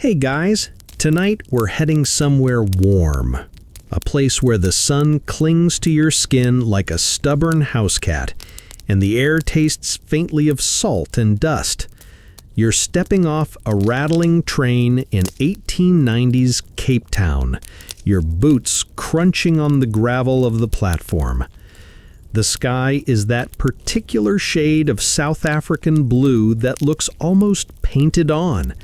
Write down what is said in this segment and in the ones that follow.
Hey guys, tonight we're heading somewhere warm. A place where the sun clings to your skin like a stubborn house cat, and the air tastes faintly of salt and dust. You're stepping off a rattling train in 1890s Cape Town, your boots crunching on the gravel of the platform. The sky is that particular shade of South African blue that looks almost painted on,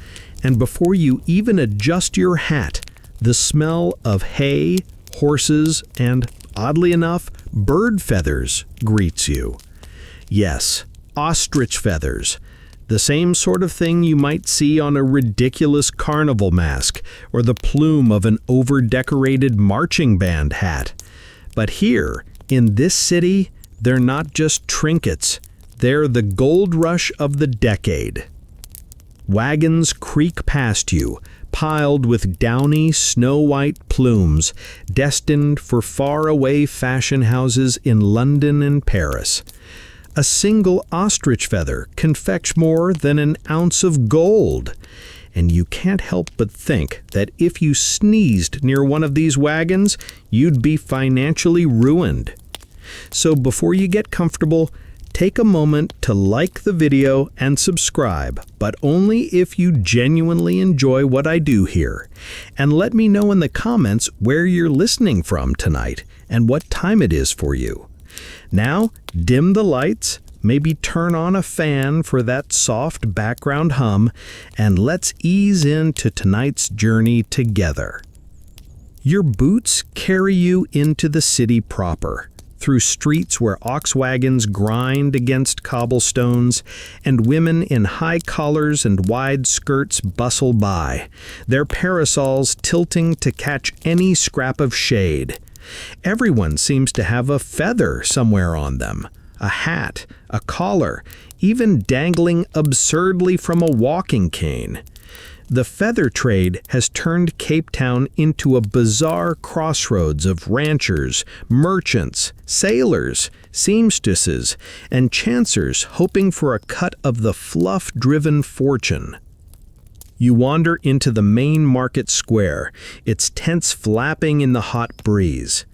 and before you even adjust your hat, the smell of hay, horses, and, oddly enough, bird feathers greets you. Yes, ostrich feathers. The same sort of thing you might see on a ridiculous carnival mask or the plume of an over-decorated marching band hat. But here, in this city, they're not just trinkets. They're the gold rush of the decade. Wagons creak past you, piled with downy, snow-white plumes, destined for far-away fashion houses in London and Paris. A single ostrich feather can fetch more than an ounce of gold. And you can't help but think that if you sneezed near one of these wagons, you'd be financially ruined. So before you get comfortable, take a moment to like the video and subscribe, but only if you genuinely enjoy what I do here. And let me know in the comments where you're listening from tonight and what time it is for you. Now, dim the lights, maybe turn on a fan for that soft background hum, and let's ease into tonight's journey together. Your boots carry you into the city proper, through streets where ox wagons grind against cobblestones, and women in high collars and wide skirts bustle by, their parasols tilting to catch any scrap of shade. Everyone seems to have a feather somewhere on them, a hat, a collar, even dangling absurdly from a walking cane. The feather trade has turned Cape Town into a bizarre crossroads of ranchers, merchants, sailors, seamstresses, and chancers hoping for a cut of the fluff-driven fortune. You wander into the main market square, its tents flapping in the hot breeze.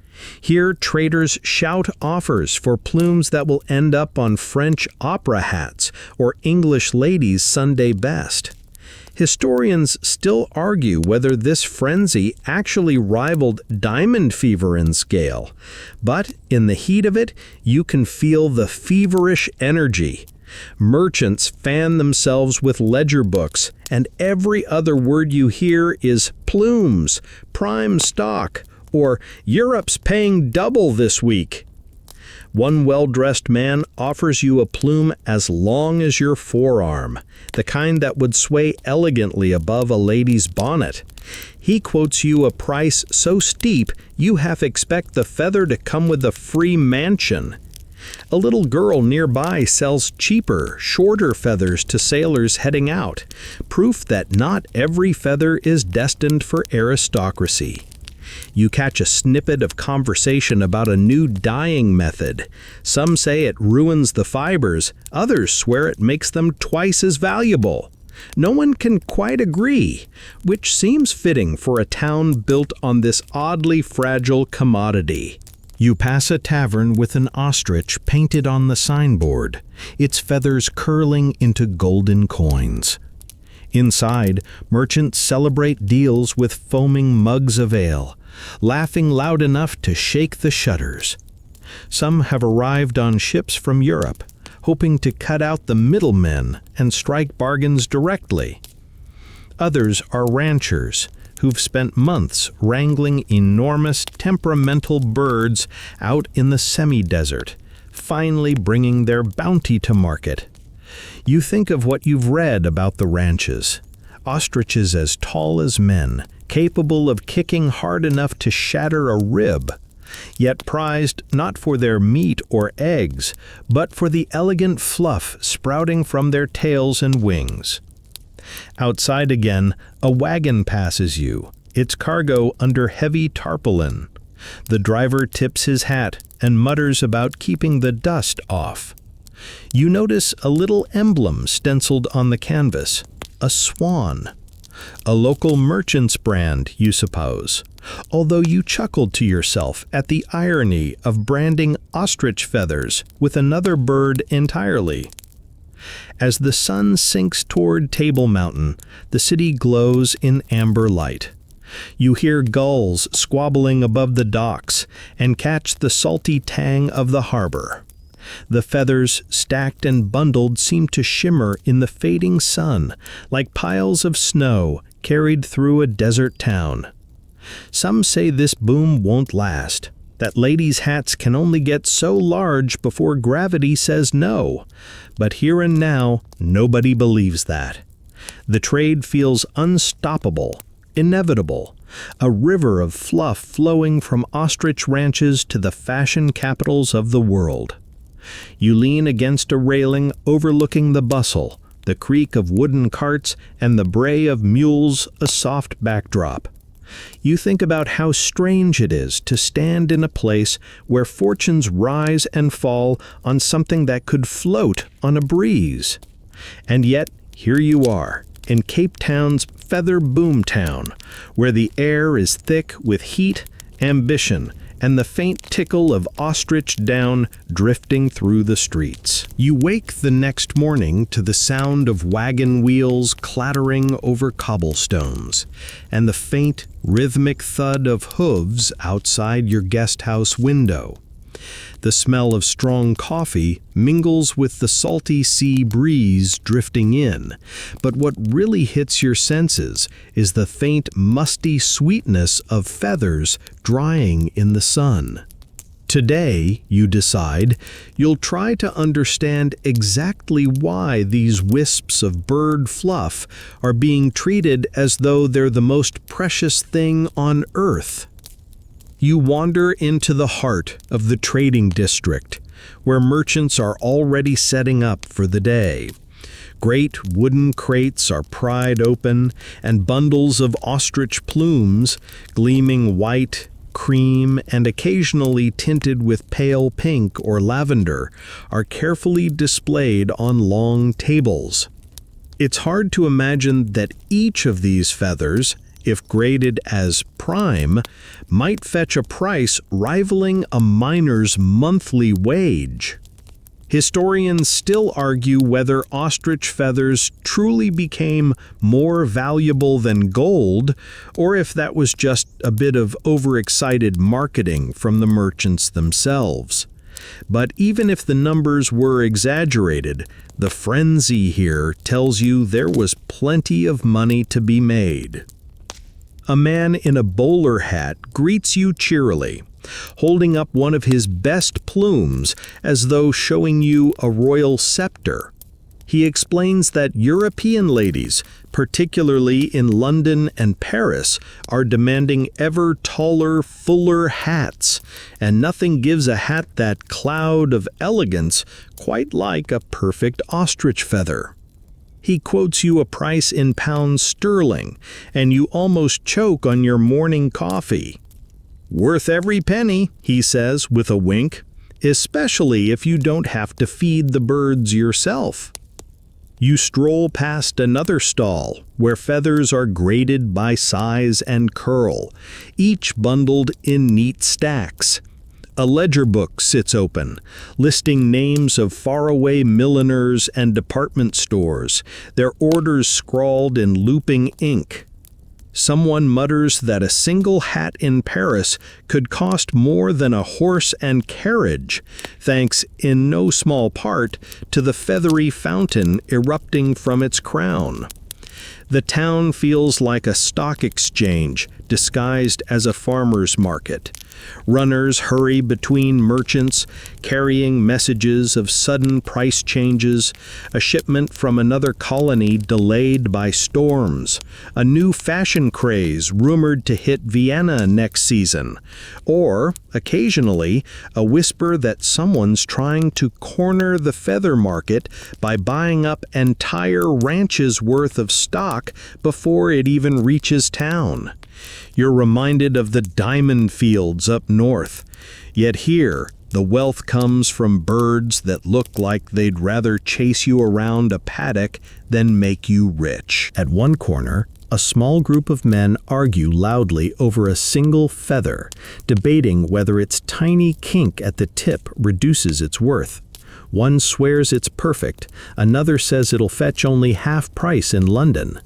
Here, traders shout offers for plumes that will end up on French opera hats or English ladies' Sunday best. Historians still argue whether this frenzy actually rivaled diamond fever in scale, but in the heat of it, you can feel the feverish energy. Merchants fan themselves with ledger books, and every other word you hear is plumes, prime stock, or Europe's paying double this week. One well-dressed man offers you a plume as long as your forearm, the kind that would sway elegantly above a lady's bonnet. He quotes you a price so steep you half expect the feather to come with a free mansion. A little girl nearby sells cheaper, shorter feathers to sailors heading out, proof that not every feather is destined for aristocracy. You catch a snippet of conversation about a new dyeing method. Some say it ruins the fibers, others swear it makes them twice as valuable. No one can quite agree, which seems fitting for a town built on this oddly fragile commodity. You pass a tavern with an ostrich painted on the signboard, its feathers curling into golden coins. Inside, merchants celebrate deals with foaming mugs of ale, laughing loud enough to shake the shutters. Some have arrived on ships from Europe, hoping to cut out the middlemen and strike bargains directly. Others are ranchers who've spent months wrangling enormous temperamental birds out in the semi-desert, finally bringing their bounty to market. You think of what you've read about the ranches. Ostriches as tall as men, capable of kicking hard enough to shatter a rib, yet prized not for their meat or eggs, but for the elegant fluff sprouting from their tails and wings. Outside again, a wagon passes you, its cargo under heavy tarpaulin. The driver tips his hat and mutters about keeping the dust off. You notice a little emblem stenciled on the canvas, a swan. A local merchant's brand, you suppose, although you chuckled to yourself at the irony of branding ostrich feathers with another bird entirely. As the sun sinks toward Table Mountain, the city glows in amber light. You hear gulls squabbling above the docks and catch the salty tang of the harbor. The feathers, stacked and bundled, seem to shimmer in the fading sun like piles of snow carried through a desert town. Some say this boom won't last, that ladies' hats can only get so large before gravity says no. But here and now, nobody believes that. The trade feels unstoppable, inevitable, a river of fluff flowing from ostrich ranches to the fashion capitals of the world. You lean against a railing overlooking the bustle, the creak of wooden carts and the bray of mules a soft backdrop. You think about how strange it is to stand in a place where fortunes rise and fall on something that could float on a breeze. And yet, here you are, in Cape Town's feather boom town, where the air is thick with heat, ambition, and the faint tickle of ostrich down drifting through the streets. You wake the next morning to the sound of wagon wheels clattering over cobblestones, and the faint, rhythmic thud of hooves outside your guest house window. The smell of strong coffee mingles with the salty sea breeze drifting in, but what really hits your senses is the faint, musty sweetness of feathers drying in the sun. Today, you decide, you'll try to understand exactly why these wisps of bird fluff are being treated as though they're the most precious thing on earth. You wander into the heart of the trading district, where merchants are already setting up for the day. Great wooden crates are pried open, and bundles of ostrich plumes, gleaming white, cream, and occasionally tinted with pale pink or lavender, are carefully displayed on long tables. It's hard to imagine that each of these feathers, if graded as prime, might fetch a price rivaling a miner's monthly wage. Historians still argue whether ostrich feathers truly became more valuable than gold, or if that was just a bit of overexcited marketing from the merchants themselves. But even if the numbers were exaggerated, the frenzy here tells you there was plenty of money to be made. A man in a bowler hat greets you cheerily, holding up one of his best plumes as though showing you a royal scepter. He explains that European ladies, particularly in London and Paris, are demanding ever taller, fuller hats, and nothing gives a hat that cloud of elegance quite like a perfect ostrich feather. He quotes you a price in pounds sterling, and you almost choke on your morning coffee. "Worth every penny," he says with a wink, especially if you don't have to feed the birds yourself. You stroll past another stall where feathers are graded by size and curl, each bundled in neat stacks. A ledger book sits open, listing names of faraway milliners and department stores, their orders scrawled in looping ink. Someone mutters that a single hat in Paris could cost more than a horse and carriage, thanks in no small part to the feathery fountain erupting from its crown. The town feels like a stock exchange disguised as a farmer's market. Runners hurry between merchants, carrying messages of sudden price changes, a shipment from another colony delayed by storms, a new fashion craze rumored to hit Vienna next season, or, occasionally, a whisper that someone's trying to corner the feather market by buying up entire ranches' worth of stock before it even reaches town. You're reminded of the diamond fields up north, yet here the wealth comes from birds that look like they'd rather chase you around a paddock than make you rich. At one corner, a small group of men argue loudly over a single feather, debating whether its tiny kink at the tip reduces its worth. One swears it's perfect, another says it'll fetch only half price in London.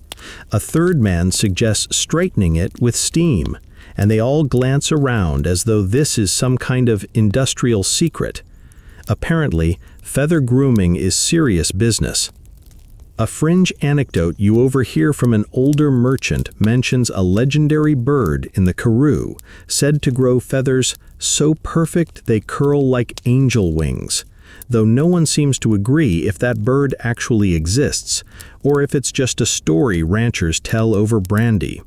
A third man suggests straightening it with steam, and they all glance around as though this is some kind of industrial secret. Apparently, feather grooming is serious business. A fringe anecdote you overhear from an older merchant mentions a legendary bird in the Karoo, said to grow feathers so perfect they curl like angel wings, though no one seems to agree if that bird actually exists, or if it's just a story ranchers tell over brandy.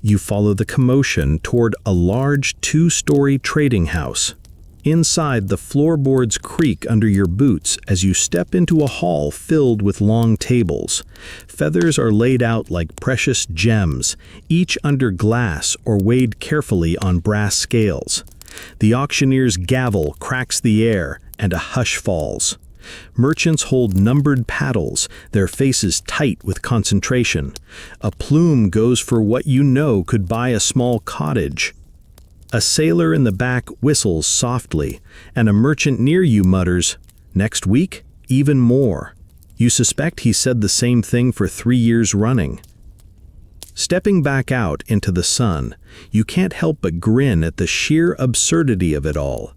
You follow the commotion toward a large two-story trading house. Inside, the floorboards creak under your boots as you step into a hall filled with long tables. Feathers are laid out like precious gems, each under glass or weighed carefully on brass scales. The auctioneer's gavel cracks the air, and a hush falls. Merchants hold numbered paddles, their faces tight with concentration. A plume goes for what you know could buy a small cottage. A sailor in the back whistles softly, and a merchant near you mutters, "Next week, even more." You suspect he said the same thing for 3 years running. Stepping back out into the sun, you can't help but grin at the sheer absurdity of it all.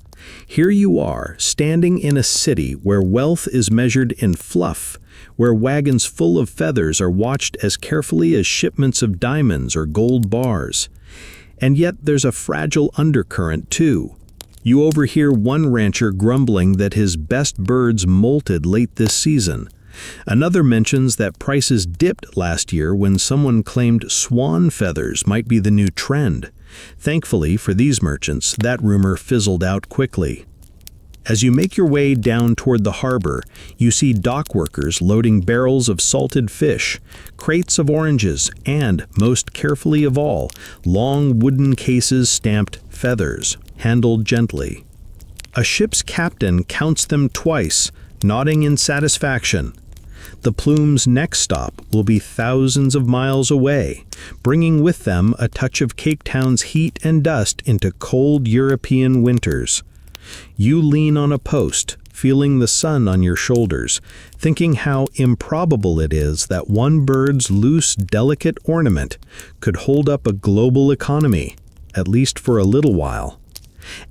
Here you are, standing in a city where wealth is measured in fluff, where wagons full of feathers are watched as carefully as shipments of diamonds or gold bars. And yet there's a fragile undercurrent, too. You overhear one rancher grumbling that his best birds molted late this season. Another mentions that prices dipped last year when someone claimed swan feathers might be the new trend. Thankfully for these merchants, that rumor fizzled out quickly. As you make your way down toward the harbor, you see dock workers loading barrels of salted fish, crates of oranges, and, most carefully of all, long wooden cases stamped feathers, handled gently. A ship's captain counts them twice, nodding in satisfaction. The plume's next stop will be thousands of miles away, bringing with them a touch of Cape Town's heat and dust into cold European winters. You lean on a post, feeling the sun on your shoulders, thinking how improbable it is that one bird's loose, delicate ornament could hold up a global economy, at least for a little while.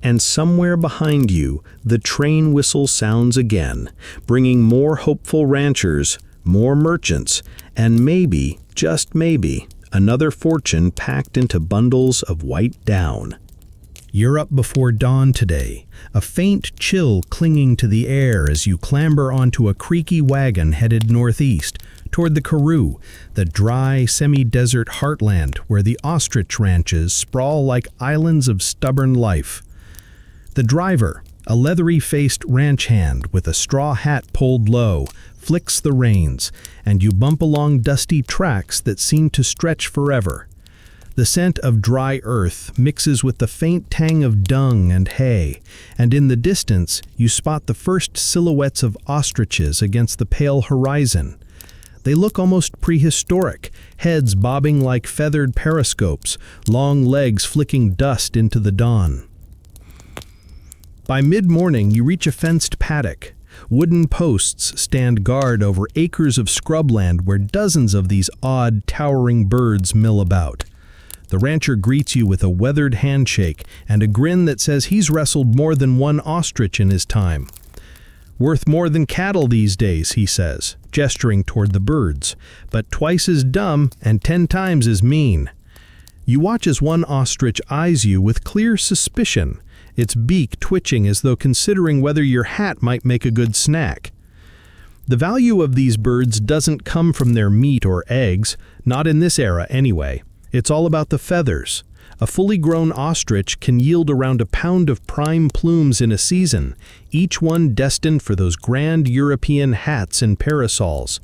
And somewhere behind you, the train whistle sounds again, bringing more hopeful ranchers, more merchants, and maybe, just maybe, another fortune packed into bundles of white down. You're up before dawn today, a faint chill clinging to the air as you clamber onto a creaky wagon headed northeast, toward the Karoo, the dry, semi-desert heartland where the ostrich ranches sprawl like islands of stubborn life. The driver, a leathery-faced ranch hand with a straw hat pulled low, flicks the reins, and you bump along dusty tracks that seem to stretch forever. The scent of dry earth mixes with the faint tang of dung and hay, and in the distance you spot the first silhouettes of ostriches against the pale horizon. They look almost prehistoric, heads bobbing like feathered periscopes, long legs flicking dust into the dawn. By mid-morning you reach a fenced paddock. Wooden posts stand guard over acres of scrubland where dozens of these odd, towering birds mill about. The rancher greets you with a weathered handshake and a grin that says he's wrestled more than one ostrich in his time. "Worth more than cattle these days," he says, gesturing toward the birds, "but twice as dumb and 10 times as mean." You watch as one ostrich eyes you with clear suspicion, its beak twitching as though considering whether your hat might make a good snack. The value of these birds doesn't come from their meat or eggs, not in this era anyway. It's all about the feathers. A fully grown ostrich can yield around a pound of prime plumes in a season, each one destined for those grand European hats and parasols.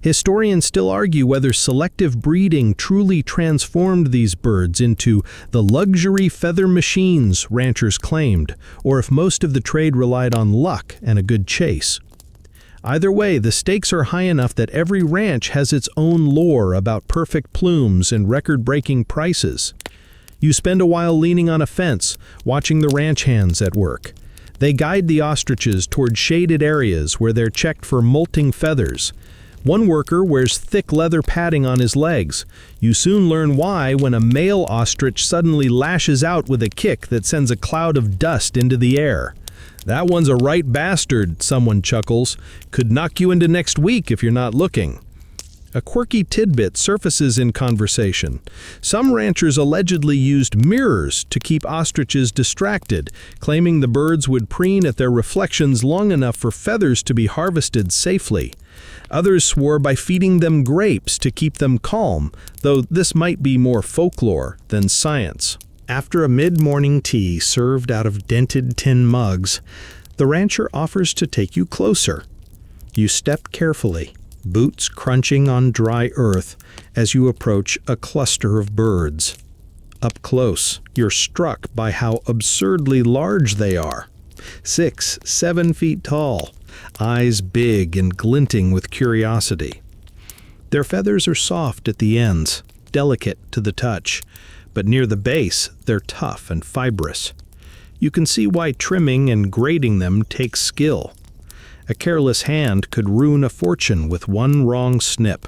Historians still argue whether selective breeding truly transformed these birds into the luxury feather machines ranchers claimed, or if most of the trade relied on luck and a good chase. Either way, the stakes are high enough that every ranch has its own lore about perfect plumes and record-breaking prices. You spend a while leaning on a fence, watching the ranch hands at work. They guide the ostriches toward shaded areas where they're checked for molting feathers. One worker wears thick leather padding on his legs. You soon learn why when a male ostrich suddenly lashes out with a kick that sends a cloud of dust into the air. "That one's a right bastard," someone chuckles. "Could knock you into next week if you're not looking." A quirky tidbit surfaces in conversation. Some ranchers allegedly used mirrors to keep ostriches distracted, claiming the birds would preen at their reflections long enough for feathers to be harvested safely. Others swore by feeding them grapes to keep them calm, though this might be more folklore than science. After a mid-morning tea served out of dented tin mugs, the rancher offers to take you closer. You step carefully, boots crunching on dry earth as you approach a cluster of birds. Up close, you're struck by how absurdly large they are. 6, 7 feet tall, eyes big and glinting with curiosity. Their feathers are soft at the ends, delicate to the touch, but near the base, they're tough and fibrous. You can see why trimming and grading them takes skill. A careless hand could ruin a fortune with one wrong snip.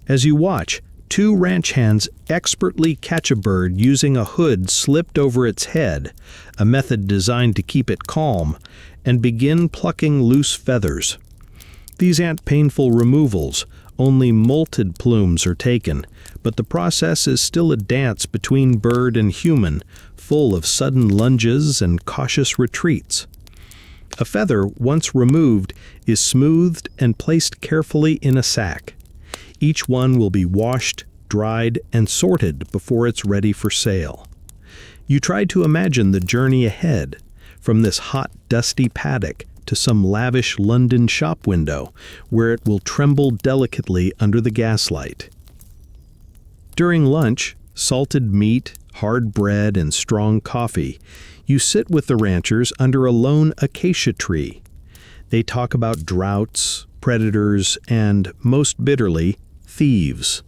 As you watch, 2 ranch hands expertly catch a bird using a hood slipped over its head, a method designed to keep it calm, and begin plucking loose feathers. These aren't painful removals, only molted plumes are taken, but the process is still a dance between bird and human, full of sudden lunges and cautious retreats. A feather, once removed, is smoothed and placed carefully in a sack. Each one will be washed, dried, and sorted before it's ready for sale. You try to imagine the journey ahead, from this hot, dusty paddock to some lavish London shop window, where it will tremble delicately under the gaslight. During lunch, salted meat, hard bread, and strong coffee, you sit with the ranchers under a lone acacia tree. They talk about droughts, predators, and, most bitterly, thieves.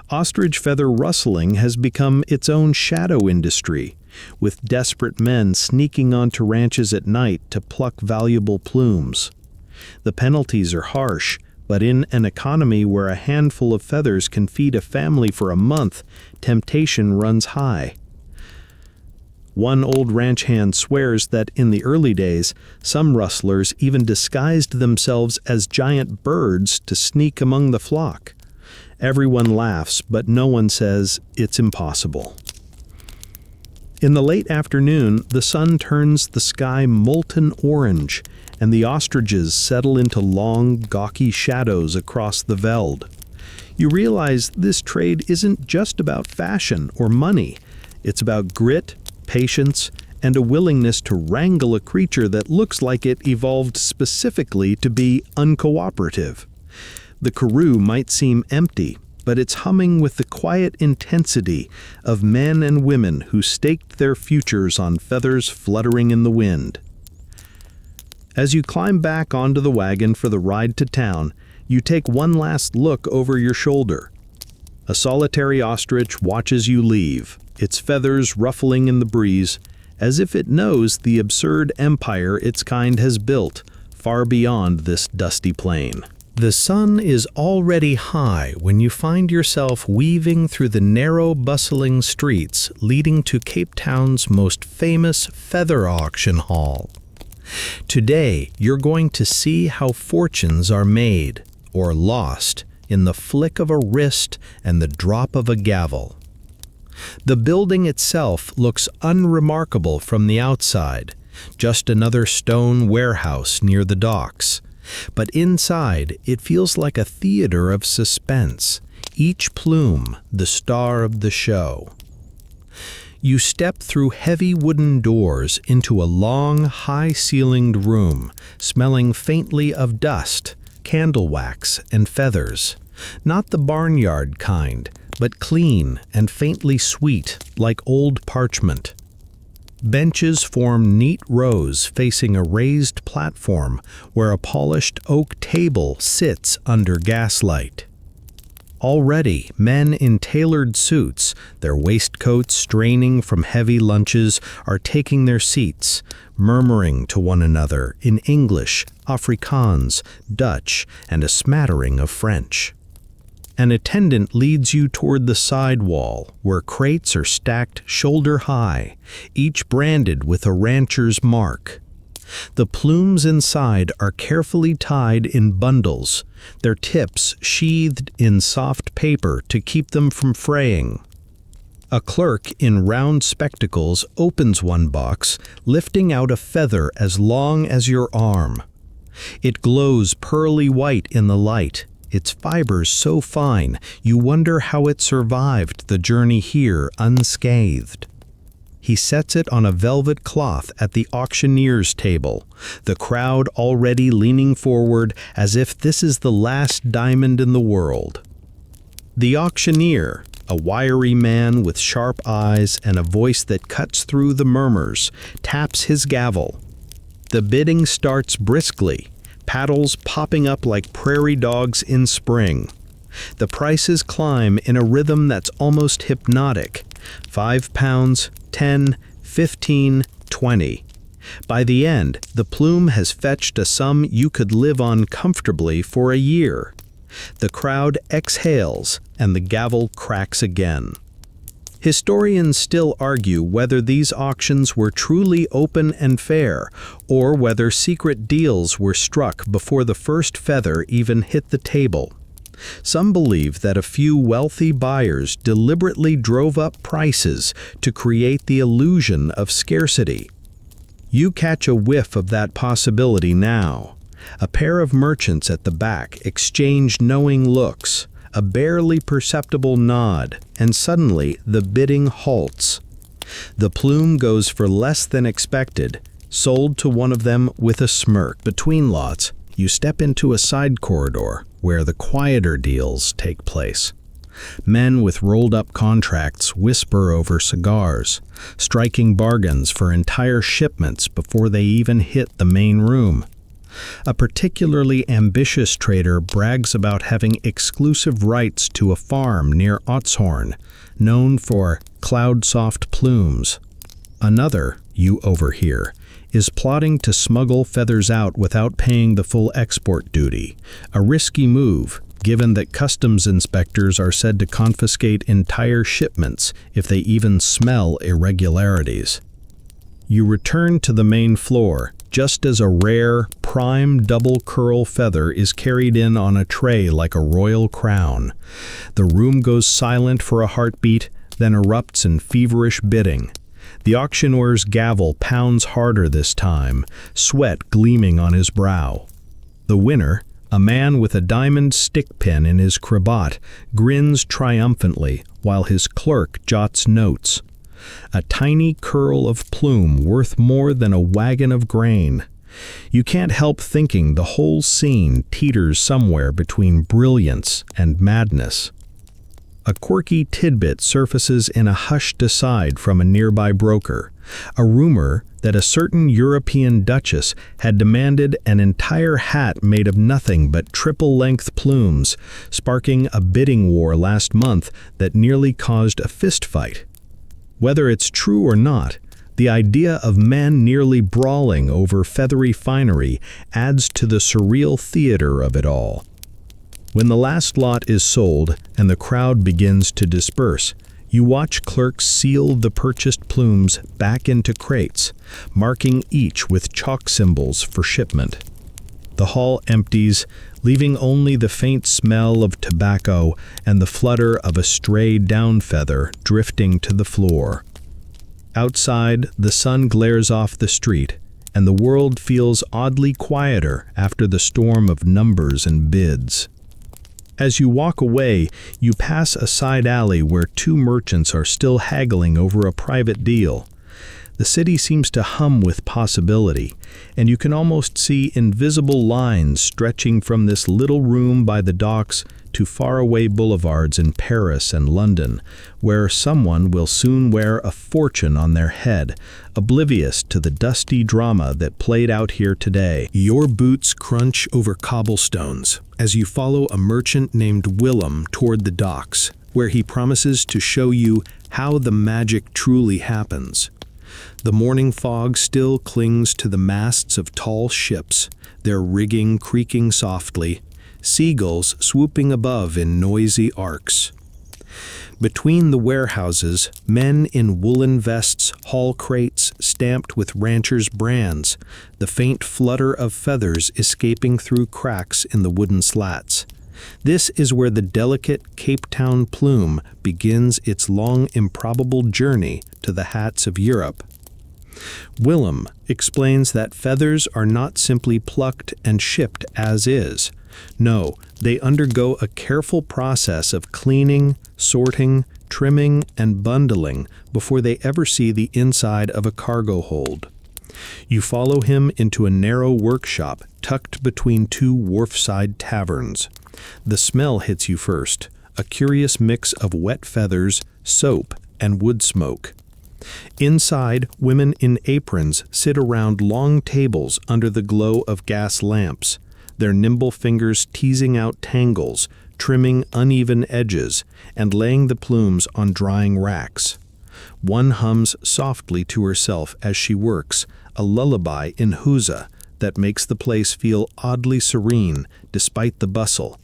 Ostrich feather rustling has become its own shadow industry, with desperate men sneaking onto ranches at night to pluck valuable plumes. The penalties are harsh, but in an economy where a handful of feathers can feed a family for a month, temptation runs high. One old ranch hand swears that in the early days, some rustlers even disguised themselves as giant birds to sneak among the flock. Everyone laughs, but no one says it's impossible. In the late afternoon, the sun turns the sky molten orange, and the ostriches settle into long, gawky shadows across the veld. You realize this trade isn't just about fashion or money. It's about grit, patience, and a willingness to wrangle a creature that looks like it evolved specifically to be uncooperative. The karoo might seem empty, but it's humming with the quiet intensity of men and women who staked their futures on feathers fluttering in the wind. As you climb back onto the wagon for the ride to town, you take one last look over your shoulder. A solitary ostrich watches you leave, its feathers ruffling in the breeze, as if it knows the absurd empire its kind has built, far beyond this dusty plain. The sun is already high when you find yourself weaving through the narrow, bustling streets leading to Cape Town's most famous feather auction hall. Today, you're going to see how fortunes are made, or lost, in the flick of a wrist and the drop of a gavel. The building itself looks unremarkable from the outside, just another stone warehouse near the docks. But inside, it feels like a theater of suspense, each plume the star of the show. You step through heavy wooden doors into a long, high-ceilinged room, smelling faintly of dust, candle wax, and feathers. Not the barnyard kind, but clean and faintly sweet, like old parchment. Benches form neat rows facing a raised platform where a polished oak table sits under gaslight. Already, men in tailored suits, their waistcoats straining from heavy lunches, are taking their seats, murmuring to one another in English, Afrikaans, Dutch, and a smattering of French. An attendant leads you toward the side wall, where crates are stacked shoulder high, each branded with a rancher's mark. The plumes inside are carefully tied in bundles, their tips sheathed in soft paper to keep them from fraying. A clerk in round spectacles opens one box, lifting out a feather as long as your arm. It glows pearly white in the light, its fibers so fine you wonder how it survived the journey here unscathed. He sets it on a velvet cloth at the auctioneer's table, the crowd already leaning forward as if this is the last diamond in the world. The auctioneer, a wiry man with sharp eyes and a voice that cuts through the murmurs, taps his gavel. The bidding starts briskly, paddles popping up like prairie dogs in spring. The prices climb in a rhythm that's almost hypnotic. £5, 10, 15, 20. By the end, the plume has fetched a sum you could live on comfortably for a year. The crowd exhales, and the gavel cracks again. Historians still argue whether these auctions were truly open and fair, or whether secret deals were struck before the first feather even hit the table. Some believe that a few wealthy buyers deliberately drove up prices to create the illusion of scarcity. You catch a whiff of that possibility now. A pair of merchants at the back exchange knowing looks, a barely perceptible nod, and suddenly the bidding halts. The plume goes for less than expected, sold to one of them with a smirk. Between lots, you step into a side corridor where the quieter deals take place. Men with rolled-up contracts whisper over cigars, striking bargains for entire shipments before they even hit the main room. A particularly ambitious trader brags about having exclusive rights to a farm near Otshorn, known for cloud-soft plumes. Another, you overhear, is plotting to smuggle feathers out without paying the full export duty, a risky move given that customs inspectors are said to confiscate entire shipments if they even smell irregularities. You return to the main floor just as a rare, prime double curl feather is carried in on a tray like a royal crown. The room goes silent for a heartbeat, then erupts in feverish bidding. The auctioneer's gavel pounds harder this time, sweat gleaming on his brow. The winner, a man with a diamond stick pin in his cravat, grins triumphantly while his clerk jots notes. A tiny curl of plume worth more than a wagon of grain. You can't help thinking the whole scene teeters somewhere between brilliance and madness. A quirky tidbit surfaces in a hushed aside from a nearby broker, a rumor that a certain European duchess had demanded an entire hat made of nothing but triple-length plumes, sparking a bidding war last month that nearly caused a fistfight. Whether it's true or not, the idea of men nearly brawling over feathery finery adds to the surreal theater of it all. When the last lot is sold and the crowd begins to disperse, you watch clerks seal the purchased plumes back into crates, marking each with chalk symbols for shipment. The hall empties, leaving only the faint smell of tobacco and the flutter of a stray down feather drifting to the floor. Outside, the sun glares off the street, and the world feels oddly quieter after the storm of numbers and bids. As you walk away, you pass a side alley where two merchants are still haggling over a private deal. The city seems to hum with possibility, and you can almost see invisible lines stretching from this little room by the docks to faraway boulevards in Paris and London, where someone will soon wear a fortune on their head, oblivious to the dusty drama that played out here today. Your boots crunch over cobblestones as you follow a merchant named Willem toward the docks, where he promises to show you how the magic truly happens. The morning fog still clings to the masts of tall ships, their rigging creaking softly, seagulls swooping above in noisy arcs. Between the warehouses, men in woolen vests haul crates stamped with ranchers' brands, the faint flutter of feathers escaping through cracks in the wooden slats. This is where the delicate Cape Town plume begins its long, improbable journey to the hats of Europe. Willem explains that feathers are not simply plucked and shipped as is. No, they undergo a careful process of cleaning, sorting, trimming, and bundling before they ever see the inside of a cargo hold. You follow him into a narrow workshop tucked between two wharfside taverns. The smell hits you first, a curious mix of wet feathers, soap, and wood smoke. Inside, women in aprons sit around long tables under the glow of gas lamps, their nimble fingers teasing out tangles, trimming uneven edges, and laying the plumes on drying racks. One hums softly to herself as she works, a lullaby in Huza that makes the place feel oddly serene despite the bustle.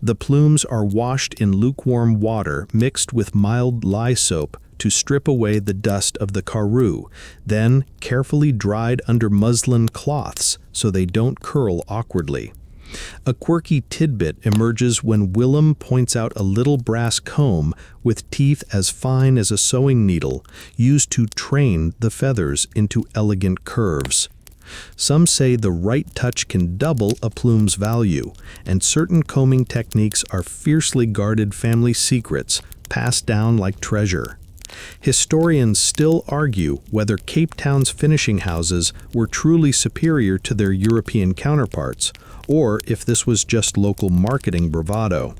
The plumes are washed in lukewarm water mixed with mild lye soap to strip away the dust of the karoo, then carefully dried under muslin cloths so they don't curl awkwardly. A quirky tidbit emerges when Willem points out a little brass comb with teeth as fine as a sewing needle, used to train the feathers into elegant curves. Some say the right touch can double a plume's value, and certain combing techniques are fiercely guarded family secrets passed down like treasure. Historians still argue whether Cape Town's finishing houses were truly superior to their European counterparts, or if this was just local marketing bravado.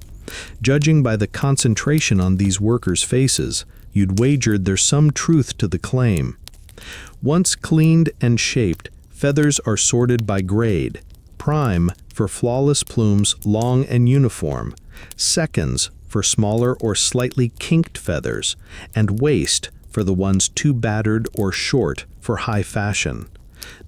Judging by the concentration on these workers' faces, you'd wagered there's some truth to the claim. Once cleaned and shaped, feathers are sorted by grade: prime for flawless plumes long and uniform, seconds for smaller or slightly kinked feathers, and waste for the ones too battered or short for high fashion.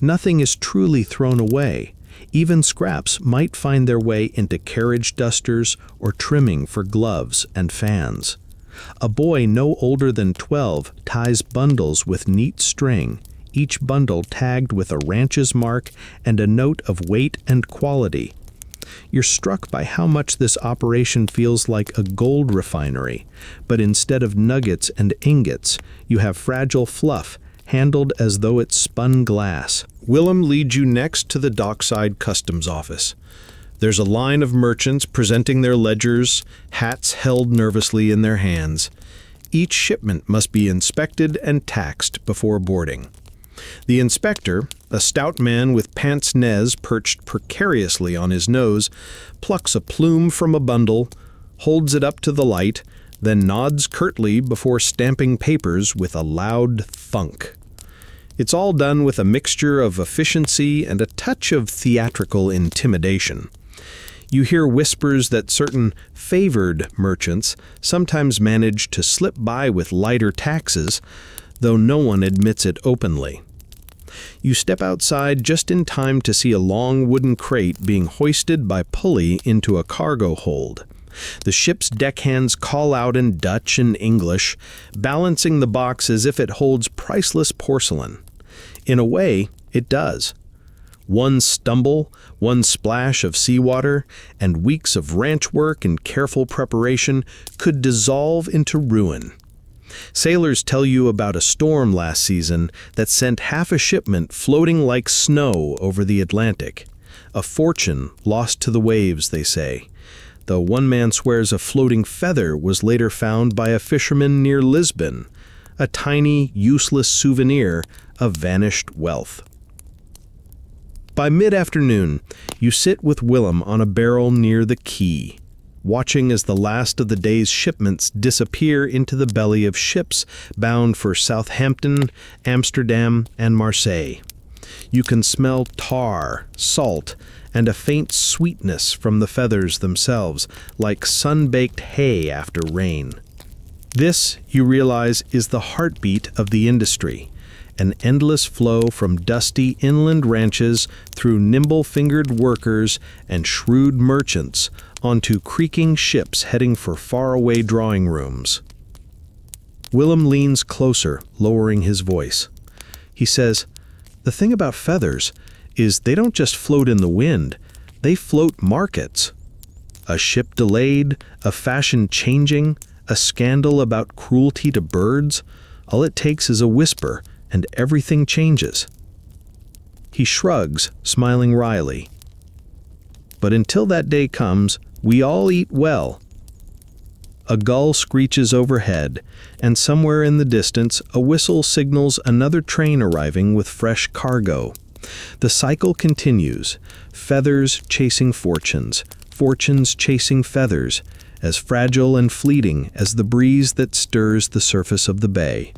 Nothing is truly thrown away. Even scraps might find their way into carriage dusters or trimming for gloves and fans. A boy no older than 12 ties bundles with neat string, each bundle tagged with a ranch's mark and a note of weight and quality. You're struck by how much this operation feels like a gold refinery, but instead of nuggets and ingots, you have fragile fluff handled as though it's spun glass. Willem leads you next to the dockside customs office. There's a line of merchants presenting their ledgers, hats held nervously in their hands. Each shipment must be inspected and taxed before boarding. The inspector, a stout man with pince-nez perched precariously on his nose, plucks a plume from a bundle, holds it up to the light, then nods curtly before stamping papers with a loud thunk. It's all done with a mixture of efficiency and a touch of theatrical intimidation. You hear whispers that certain favored merchants sometimes manage to slip by with lighter taxes, though no one admits it openly. You step outside just in time to see a long wooden crate being hoisted by pulley into a cargo hold. The ship's deckhands call out in Dutch and English, balancing the box as if it holds priceless porcelain. In a way, it does. One stumble, one splash of seawater, and weeks of ranch work and careful preparation could dissolve into ruin. Sailors tell you about a storm last season that sent half a shipment floating like snow over the Atlantic. A fortune lost to the waves, they say, though one man swears a floating feather was later found by a fisherman near Lisbon, a tiny, useless souvenir of vanished wealth. By mid-afternoon, you sit with Willem on a barrel near the quay, watching as the last of the day's shipments disappear into the belly of ships bound for Southampton, Amsterdam, and Marseille. You can smell tar, salt, and a faint sweetness from the feathers themselves, like sun-baked hay after rain. This, you realize, is the heartbeat of the industry, an endless flow from dusty inland ranches through nimble-fingered workers and shrewd merchants onto creaking ships heading for faraway drawing rooms. Willem leans closer, lowering his voice. He says, "The thing about feathers is they don't just float in the wind, they float markets. A ship delayed, a fashion changing, a scandal about cruelty to birds, all it takes is a whisper, and everything changes." He shrugs, smiling wryly. But until that day comes, we all eat well. A gull screeches overhead, and somewhere in the distance, a whistle signals another train arriving with fresh cargo. The cycle continues, feathers chasing fortunes, fortunes chasing feathers, as fragile and fleeting as the breeze that stirs the surface of the bay.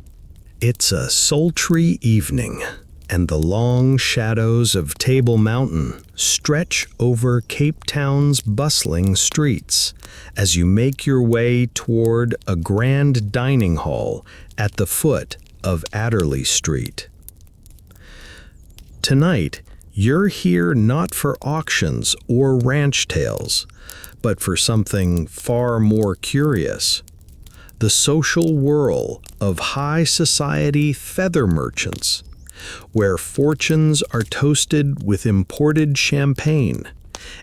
It's a sultry evening, and the long shadows of Table Mountain stretch over Cape Town's bustling streets as you make your way toward a grand dining hall at the foot of Adderley Street. Tonight, you're here not for auctions or ranch tales, but for something far more curious. The social whirl of high society feather merchants, where fortunes are toasted with imported champagne,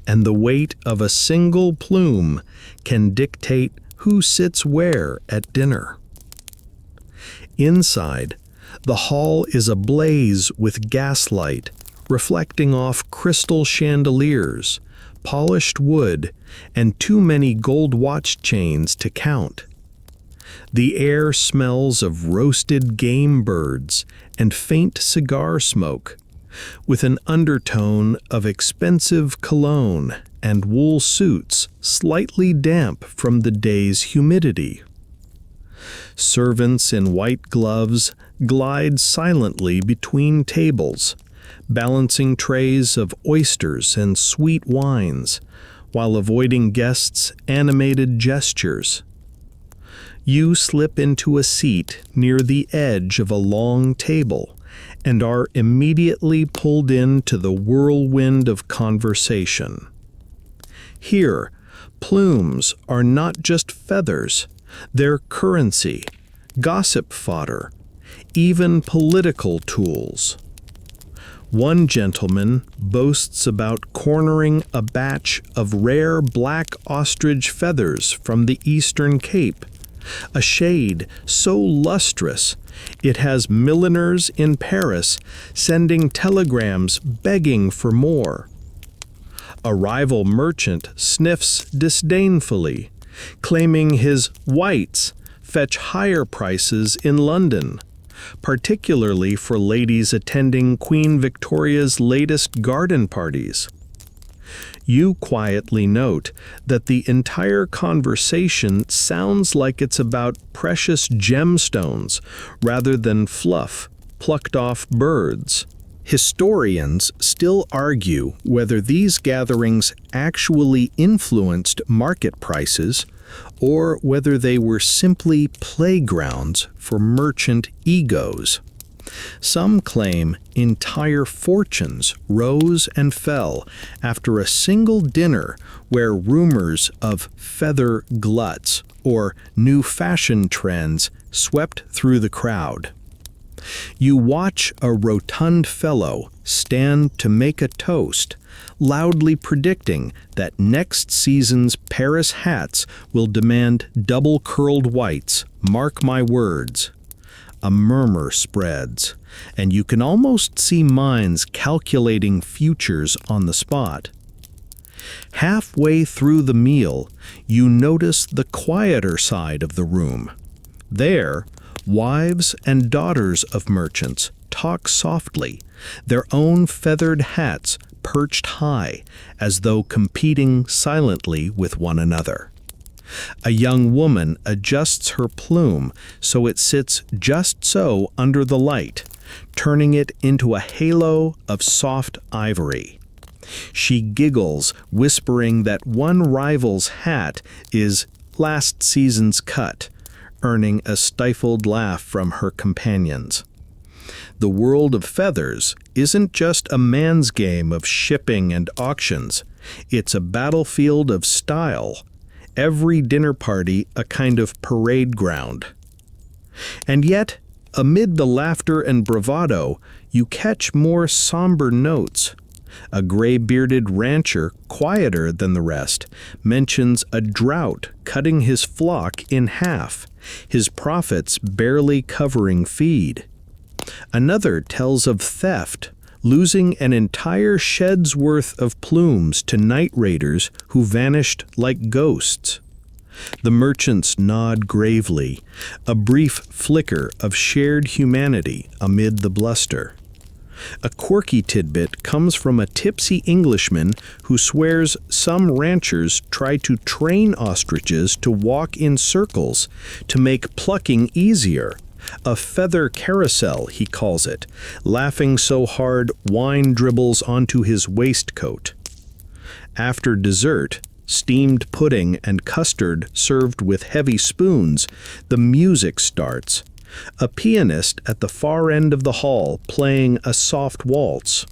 and the weight of a single plume can dictate who sits where at dinner. Inside, the hall is ablaze with gaslight, reflecting off crystal chandeliers, polished wood, and too many gold watch chains to count. The air smells of roasted game birds and faint cigar smoke, with an undertone of expensive cologne and wool suits slightly damp from the day's humidity. Servants in white gloves glide silently between tables, balancing trays of oysters and sweet wines, while avoiding guests' animated gestures. You slip into a seat near the edge of a long table and are immediately pulled into the whirlwind of conversation. Here, plumes are not just feathers, they're currency, gossip fodder, even political tools. One gentleman boasts about cornering a batch of rare black ostrich feathers from the Eastern Cape, a shade so lustrous it has milliners in Paris sending telegrams begging for more. A rival merchant sniffs disdainfully, claiming his whites fetch higher prices in London, particularly for ladies attending Queen Victoria's latest garden parties. You quietly note that the entire conversation sounds like it's about precious gemstones rather than fluff plucked off birds. Historians still argue whether these gatherings actually influenced market prices or whether they were simply playgrounds for merchant egos. Some claim entire fortunes rose and fell after a single dinner where rumors of feather gluts or new fashion trends swept through the crowd. You watch a rotund fellow stand to make a toast, loudly predicting that next season's Paris hats will demand double-curled whites, mark my words. A murmur spreads, and you can almost see minds calculating futures on the spot. Halfway through the meal, you notice the quieter side of the room. There, Wives and daughters of merchants talk softly, their own feathered hats perched high, as though competing silently with one another. A young woman adjusts her plume so it sits just so under the light, turning it into a halo of soft ivory. She giggles, whispering that one rival's hat is last season's cut, earning a stifled laugh from her companions. The world of feathers isn't just a man's game of shipping and auctions. It's a battlefield of style, every dinner party a kind of parade ground. And yet, amid the laughter and bravado, you catch more somber notes. A gray-bearded rancher, quieter than the rest, mentions a drought cutting his flock in half, his profits barely covering feed. Another tells of theft, losing an entire shed's worth of plumes to night raiders who vanished like ghosts. The merchants nod gravely, a brief flicker of shared humanity amid the bluster. A quirky tidbit comes from a tipsy Englishman who swears some ranchers try to train ostriches to walk in circles to make plucking easier. A feather carousel, he calls it, laughing so hard wine dribbles onto his waistcoat. After dessert, steamed pudding and custard served with heavy spoons, the music starts. A pianist at the far end of the hall playing a soft waltz.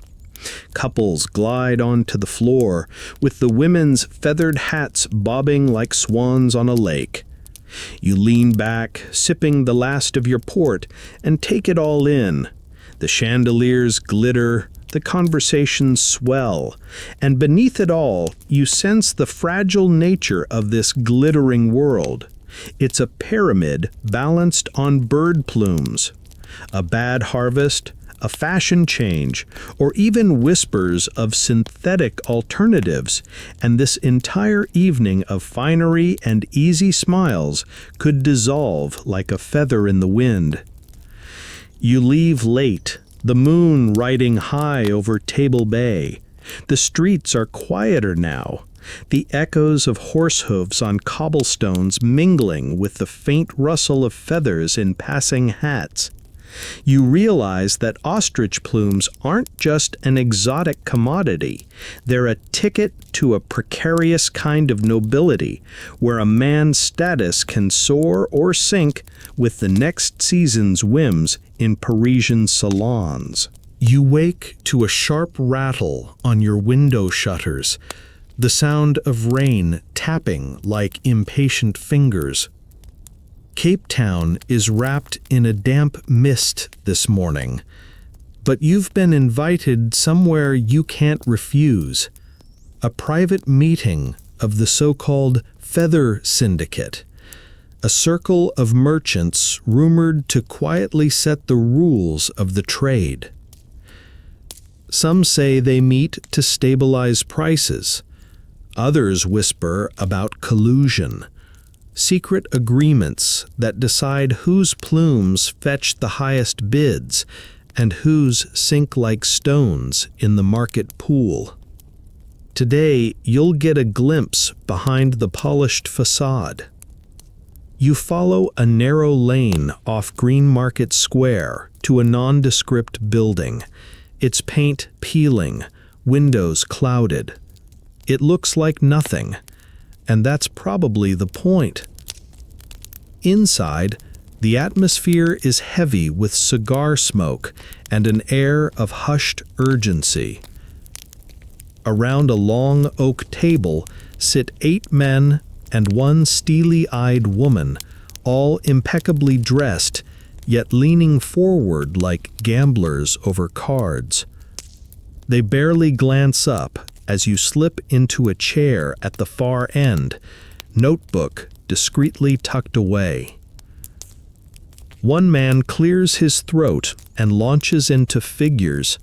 Couples glide onto the floor, with the women's feathered hats bobbing like swans on a lake. You lean back, sipping the last of your port, and take it all in. The chandeliers glitter, the conversations swell, and beneath it all, you sense the fragile nature of this glittering world. It's a pyramid balanced on bird plumes. A bad harvest, a fashion change, or even whispers of synthetic alternatives, and this entire evening of finery and easy smiles could dissolve like a feather in the wind. You leave late, the moon riding high over Table Bay. The streets are quieter now, the echoes of horse hooves on cobblestones mingling with the faint rustle of feathers in passing hats. You realize that ostrich plumes aren't just an exotic commodity. They're a ticket to a precarious kind of nobility, where a man's status can soar or sink with the next season's whims in Parisian salons. You wake to a sharp rattle on your window shutters, the sound of rain tapping like impatient fingers. Cape Town is wrapped in a damp mist this morning, but you've been invited somewhere you can't refuse. A private meeting of the so-called Feather Syndicate, a circle of merchants rumored to quietly set the rules of the trade. Some say they meet to stabilize prices. Others whisper about collusion, secret agreements that decide whose plumes fetch the highest bids and whose sink like stones in the market pool. Today, you'll get a glimpse behind the polished facade. You follow a narrow lane off Green Market Square to a nondescript building, its paint peeling, windows clouded. It looks like nothing, and that's probably the point. Inside, the atmosphere is heavy with cigar smoke and an air of hushed urgency. Around a long oak table sit 8 men and 1 steely-eyed woman, all impeccably dressed, yet leaning forward like gamblers over cards. They barely glance up as you slip into a chair at the far end, notebook discreetly tucked away. One man clears his throat and launches into figures,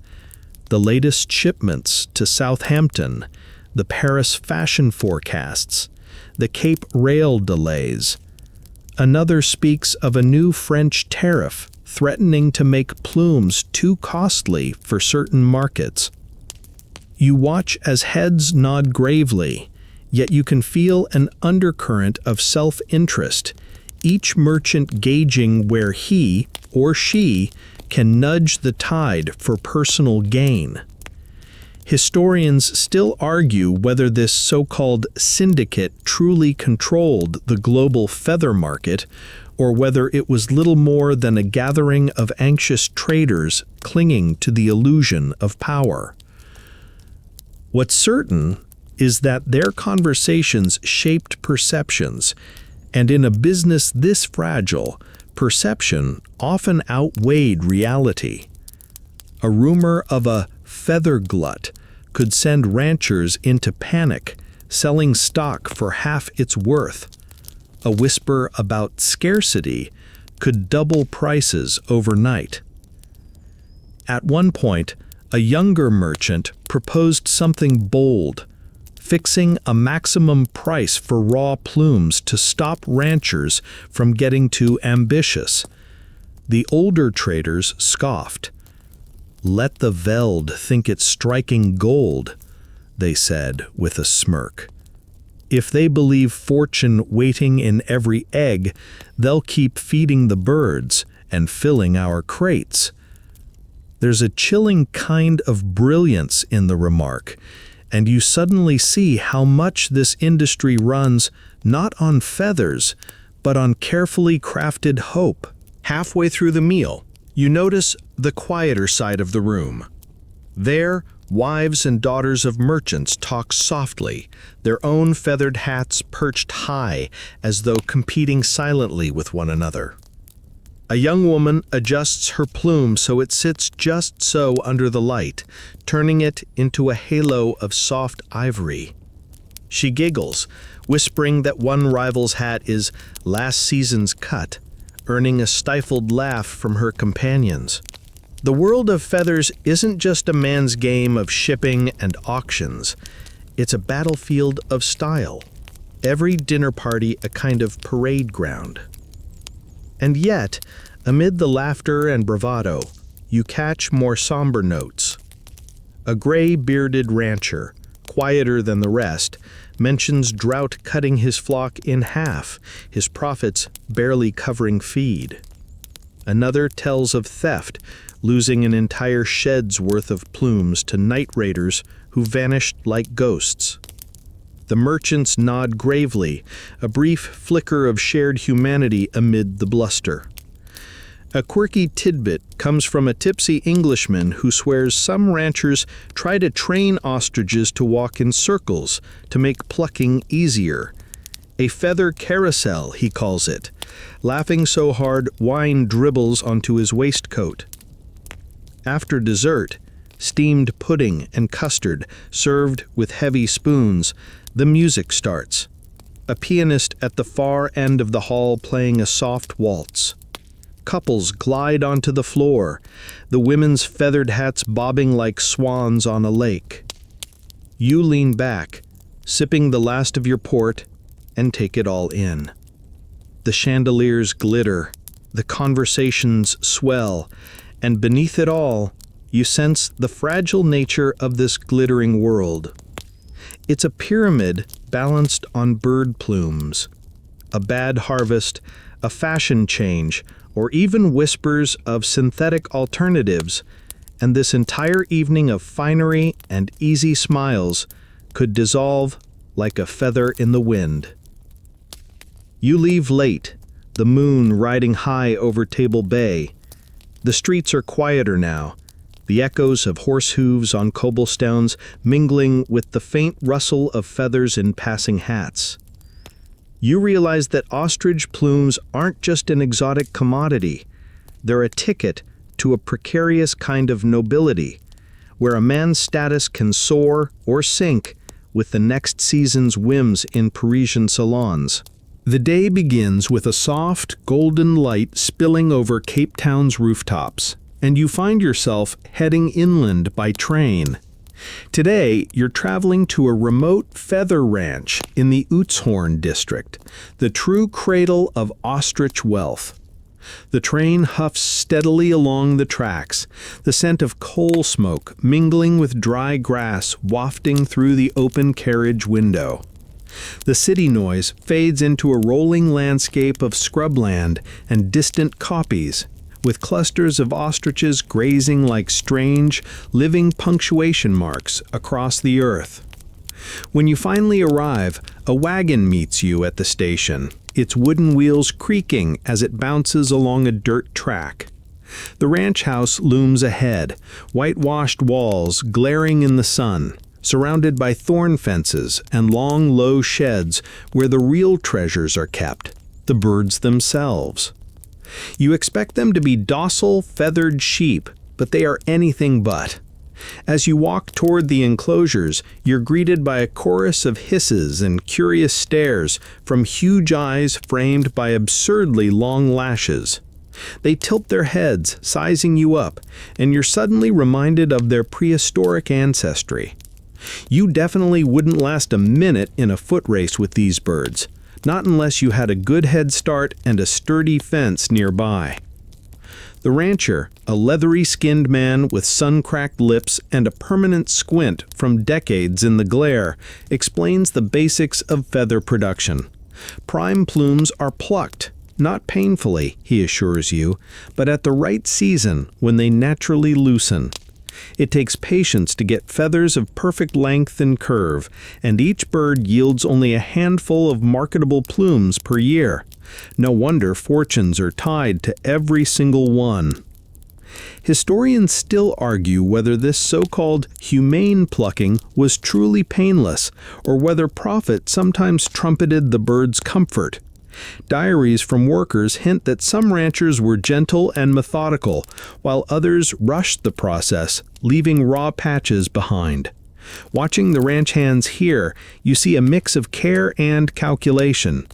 the latest shipments to Southampton, the Paris fashion forecasts, the Cape Rail delays. Another speaks of a new French tariff threatening to make plumes too costly for certain markets. You watch as heads nod gravely, yet you can feel an undercurrent of self-interest, each merchant gauging where he or she can nudge the tide for personal gain. Historians still argue whether this so-called syndicate truly controlled the global feather market, or whether it was little more than a gathering of anxious traders clinging to the illusion of power. What's certain is that their conversations shaped perceptions, and in a business this fragile, perception often outweighed reality. A rumor of a feather glut could send ranchers into panic, selling stock for half its worth. A whisper about scarcity could double prices overnight. At one point, a younger merchant proposed something bold, fixing a maximum price for raw plumes to stop ranchers from getting too ambitious. The older traders scoffed. "Let the veld think it's striking gold," they said with a smirk. "If they believe fortune waiting in every egg, they'll keep feeding the birds and filling our crates." There's a chilling kind of brilliance in the remark, and you suddenly see how much this industry runs not on feathers, but on carefully crafted hope. Halfway through the meal, you notice the quieter side of the room. There, wives and daughters of merchants talk softly, their own feathered hats perched high as though competing silently with one another. A young woman adjusts her plume so it sits just so under the light, turning it into a halo of soft ivory. She giggles, whispering that one rival's hat is last season's cut, earning a stifled laugh from her companions. The world of feathers isn't just a man's game of shipping and auctions. It's a battlefield of style. Every dinner party a kind of parade ground. And yet, amid the laughter and bravado, you catch more somber notes. A gray-bearded rancher, quieter than the rest, mentions drought cutting his flock in half, his profits barely covering feed. Another tells of theft, losing an entire shed's worth of plumes to night raiders who vanished like ghosts. The merchants nod gravely, a brief flicker of shared humanity amid the bluster. A quirky tidbit comes from a tipsy Englishman who swears some ranchers try to train ostriches to walk in circles to make plucking easier. A feather carousel, he calls it, laughing so hard wine dribbles onto his waistcoat. After dessert, steamed pudding and custard served with heavy spoons, the music starts. A pianist at the far end of the hall playing a soft waltz. Couples glide onto the floor, the women's feathered hats bobbing like swans on a lake. You lean back, sipping the last of your port, and take it all in. The chandeliers glitter, the conversations swell, and beneath it all, you sense the fragile nature of this glittering world. It's a pyramid balanced on bird plumes. A bad harvest, a fashion change, or even whispers of synthetic alternatives, and this entire evening of finery and easy smiles could dissolve like a feather in the wind. You leave late, the moon riding high over Table Bay. The streets are quieter now, the echoes of horse hooves on cobblestones mingling with the faint rustle of feathers in passing hats. You realize that ostrich plumes aren't just an exotic commodity. They're a ticket to a precarious kind of nobility, where a man's status can soar or sink with the next season's whims in Parisian salons. The day begins with a soft, golden light spilling over Cape Town's rooftops, and you find yourself heading inland by train. Today, you're traveling to a remote feather ranch in the Utzhorn district, the true cradle of ostrich wealth. The train huffs steadily along the tracks, the scent of coal smoke mingling with dry grass wafting through the open carriage window. The city noise fades into a rolling landscape of scrubland and distant koppies, with clusters of ostriches grazing like strange, living punctuation marks across the earth. When you finally arrive, a wagon meets you at the station, its wooden wheels creaking as it bounces along a dirt track. The ranch house looms ahead, whitewashed walls glaring in the sun, surrounded by thorn fences and long, low sheds where the real treasures are kept, the birds themselves. You expect them to be docile, feathered sheep, but they are anything but. As you walk toward the enclosures, you're greeted by a chorus of hisses and curious stares from huge eyes framed by absurdly long lashes. They tilt their heads, sizing you up, and you're suddenly reminded of their prehistoric ancestry. You definitely wouldn't last a minute in a foot race with these birds, not unless you had a good head start and a sturdy fence nearby. The rancher, a leathery-skinned man with sun-cracked lips and a permanent squint from decades in the glare, explains the basics of feather production. Prime plumes are plucked, not painfully, he assures you, but at the right season when they naturally loosen. It takes patience to get feathers of perfect length and curve, and each bird yields only a handful of marketable plumes per year. No wonder fortunes are tied to every single one. Historians still argue whether this so-called humane plucking was truly painless, or whether profit sometimes trumpeted the bird's comfort. Diaries from workers hint that some ranchers were gentle and methodical, while others rushed the process, leaving raw patches behind. Watching the ranch hands here, you see a mix of care and calculation.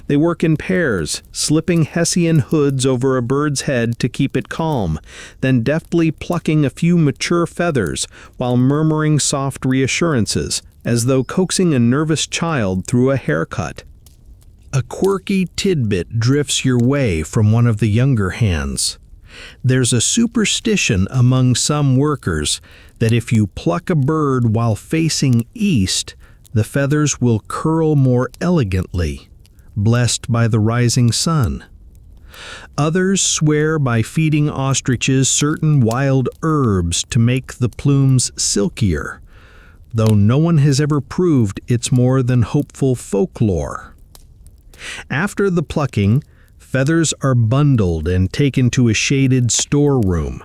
They work in pairs, slipping Hessian hoods over a bird's head to keep it calm, then deftly plucking a few mature feathers while murmuring soft reassurances, as though coaxing a nervous child through a haircut. A quirky tidbit drifts your way from one of the younger hands. There's a superstition among some workers that if you pluck a bird while facing east, the feathers will curl more elegantly, blessed by the rising sun. Others swear by feeding ostriches certain wild herbs to make the plumes silkier, though no one has ever proved it's more than hopeful folklore. After the plucking, feathers are bundled and taken to a shaded storeroom.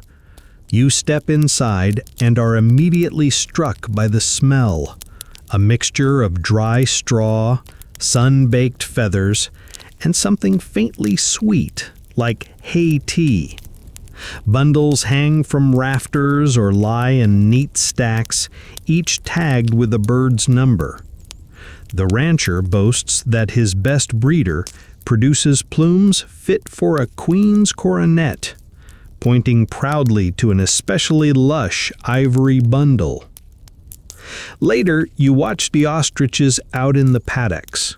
You step inside and are immediately struck by the smell, a mixture of dry straw, sun-baked feathers, and something faintly sweet, like hay tea. Bundles hang from rafters or lie in neat stacks, each tagged with a bird's number. The rancher boasts that his best breeder produces plumes fit for a queen's coronet, pointing proudly to an especially lush ivory bundle. Later, you watch the ostriches out in the paddocks.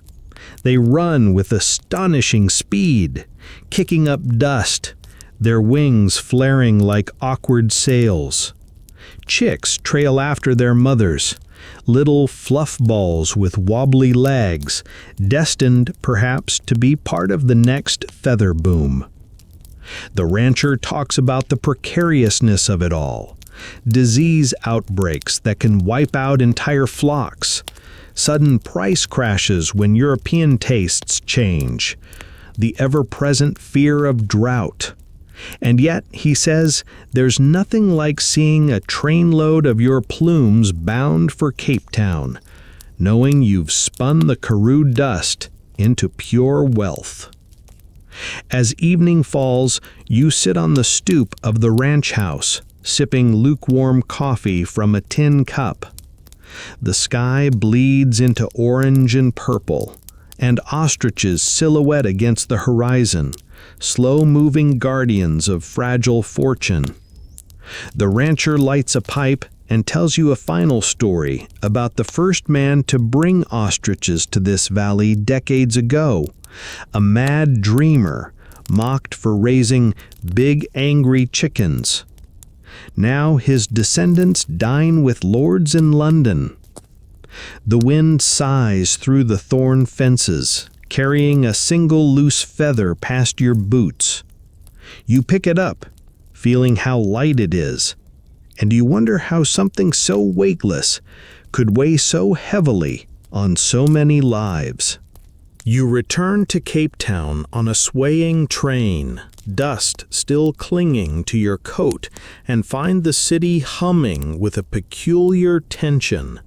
They run with astonishing speed, kicking up dust, their wings flaring like awkward sails. Chicks trail after their mothers, little fluff balls with wobbly legs, destined perhaps to be part of the next feather boom. The rancher talks about the precariousness of it all, disease outbreaks that can wipe out entire flocks, sudden price crashes when European tastes change, the ever-present fear of drought. And yet, he says, there's nothing like seeing a trainload of your plumes bound for Cape Town, knowing you've spun the Karoo dust into pure wealth. As evening falls, you sit on the stoop of the ranch house, sipping lukewarm coffee from a tin cup. The sky bleeds into orange and purple, and ostriches silhouette against the horizon, slow-moving guardians of fragile fortune. The rancher lights a pipe and tells you a final story about the first man to bring ostriches to this valley decades ago, a mad dreamer mocked for raising big angry chickens. Now his descendants dine with lords in London. The wind sighs through the thorn fences, carrying a single loose feather past your boots. You pick it up, feeling how light it is, and you wonder how something so weightless could weigh so heavily on so many lives. You return to Cape Town on a swaying train, dust still clinging to your coat, and find the city humming with a peculiar tension.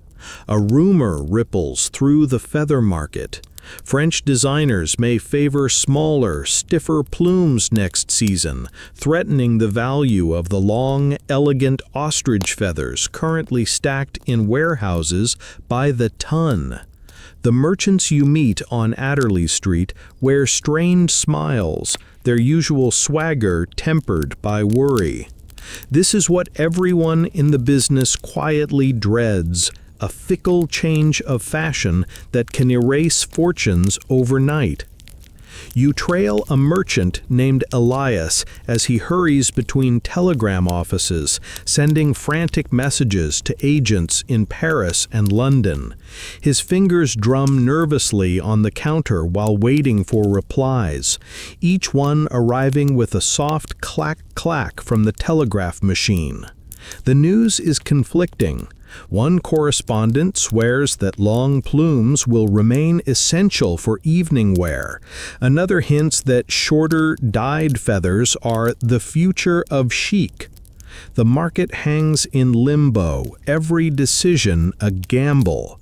A rumor ripples through the feather market. French designers may favor smaller, stiffer plumes next season, threatening the value of the long, elegant ostrich feathers currently stacked in warehouses by the ton. The merchants you meet on Adderley Street wear strained smiles, their usual swagger tempered by worry. This is what everyone in the business quietly dreads, a fickle change of fashion that can erase fortunes overnight. You trail a merchant named Elias as he hurries between telegram offices, sending frantic messages to agents in Paris and London. His fingers drum nervously on the counter while waiting for replies, each one arriving with a soft clack-clack from the telegraph machine. The news is conflicting. One correspondent swears that long plumes will remain essential for evening wear. Another hints that shorter, dyed feathers are the future of chic. The market hangs in limbo, every decision a gamble.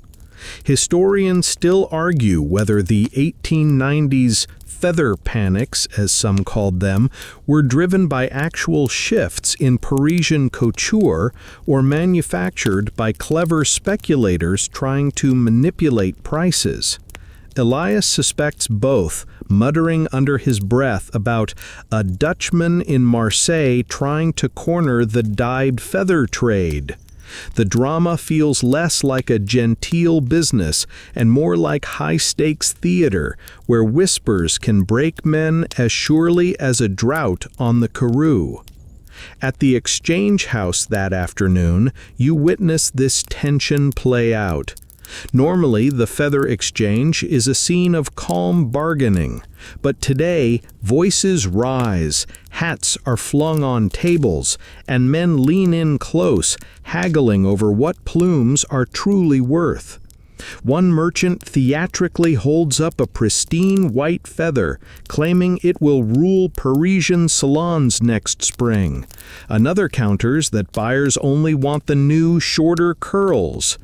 Historians still argue whether the 1890s feather panics, as some called them, were driven by actual shifts in Parisian couture or manufactured by clever speculators trying to manipulate prices. Elias suspects both, muttering under his breath about a Dutchman in Marseille trying to corner the dyed feather trade. The drama feels less like a genteel business and more like high-stakes theater, where whispers can break men as surely as a drought on the Karoo. At the Exchange House that afternoon, you witness this tension play out. Normally, the Feather Exchange is a scene of calm bargaining, but today, voices rise, hats are flung on tables, and men lean in close, haggling over what plumes are truly worth. One merchant theatrically holds up a pristine white feather, claiming it will rule Parisian salons next spring. Another counters that buyers only want the new, shorter curls.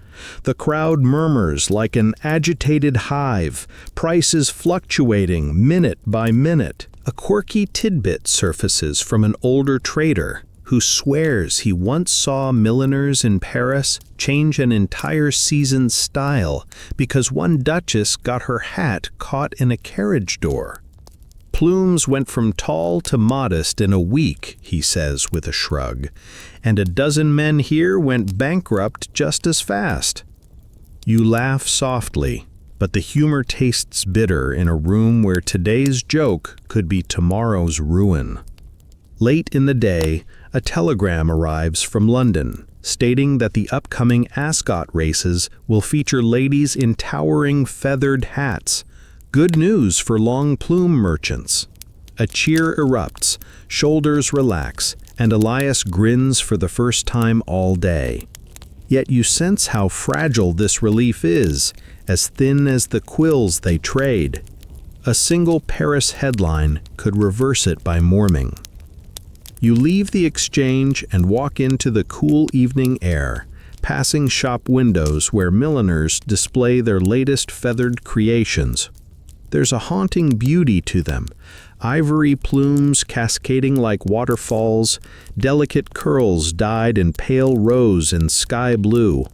The crowd murmurs like an agitated hive, prices fluctuating minute by minute. A quirky tidbit surfaces from an older trader who swears he once saw milliners in Paris change an entire season's style because one duchess got her hat caught in a carriage door. Plumes went from tall to modest in a week, he says with a shrug, and a dozen men here went bankrupt just as fast. You laugh softly, but the humor tastes bitter in a room where today's joke could be tomorrow's ruin. Late in the day, a telegram arrives from London, stating that the upcoming Ascot races will feature ladies in towering feathered hats. Good news for long plume merchants. A cheer erupts, shoulders relax, and Elias grins for the first time all day. Yet you sense how fragile this relief is, as thin as the quills they trade. A single Paris headline could reverse it by morning. You leave the exchange and walk into the cool evening air, passing shop windows where milliners display their latest feathered creations. There's a haunting beauty to them, ivory plumes cascading like waterfalls, delicate curls dyed in pale rose and sky blue.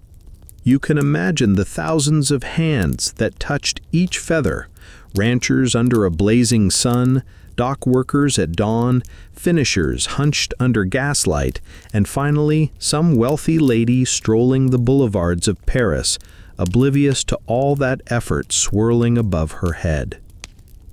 You can imagine the thousands of hands that touched each feather, ranchers under a blazing sun, dock workers at dawn, finishers hunched under gaslight, and finally some wealthy lady strolling the boulevards of Paris, oblivious to all that effort swirling above her head.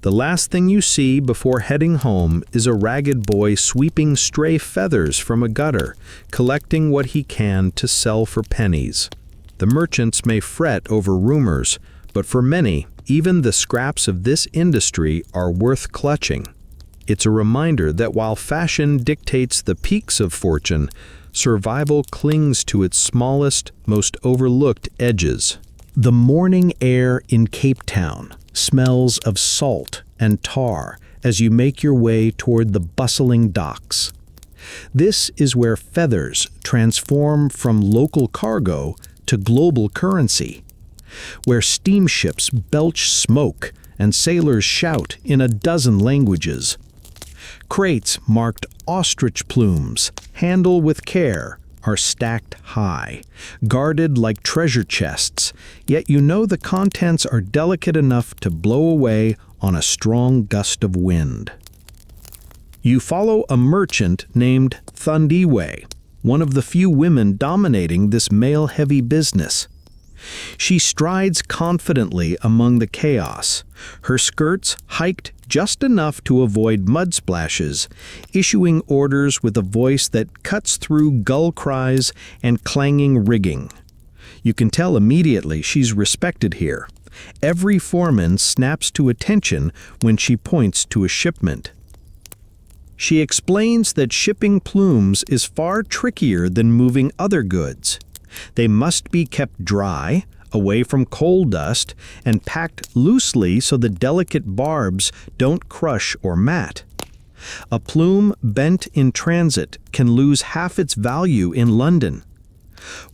The last thing you see before heading home is a ragged boy sweeping stray feathers from a gutter, collecting what he can to sell for pennies. The merchants may fret over rumors, but for many, even the scraps of this industry are worth clutching. It's a reminder that while fashion dictates the peaks of fortune, survival clings to its smallest, most overlooked edges. The morning air in Cape Town smells of salt and tar as you make your way toward the bustling docks. This is where feathers transform from local cargo to global currency, where steamships belch smoke and sailors shout in a dozen languages. Crates marked ostrich plumes, handle with care, are stacked high, guarded like treasure chests, yet you know the contents are delicate enough to blow away on a strong gust of wind. You follow a merchant named Thandiwe, one of the few women dominating this male-heavy business. She strides confidently among the chaos, her skirts hiked just enough to avoid mud splashes, issuing orders with a voice that cuts through gull cries and clanging rigging. You can tell immediately she's respected here. Every foreman snaps to attention when she points to a shipment. She explains that shipping plumes is far trickier than moving other goods. They must be kept dry, away from coal dust, and packed loosely so the delicate barbs don't crush or mat. A plume bent in transit can lose half its value in London.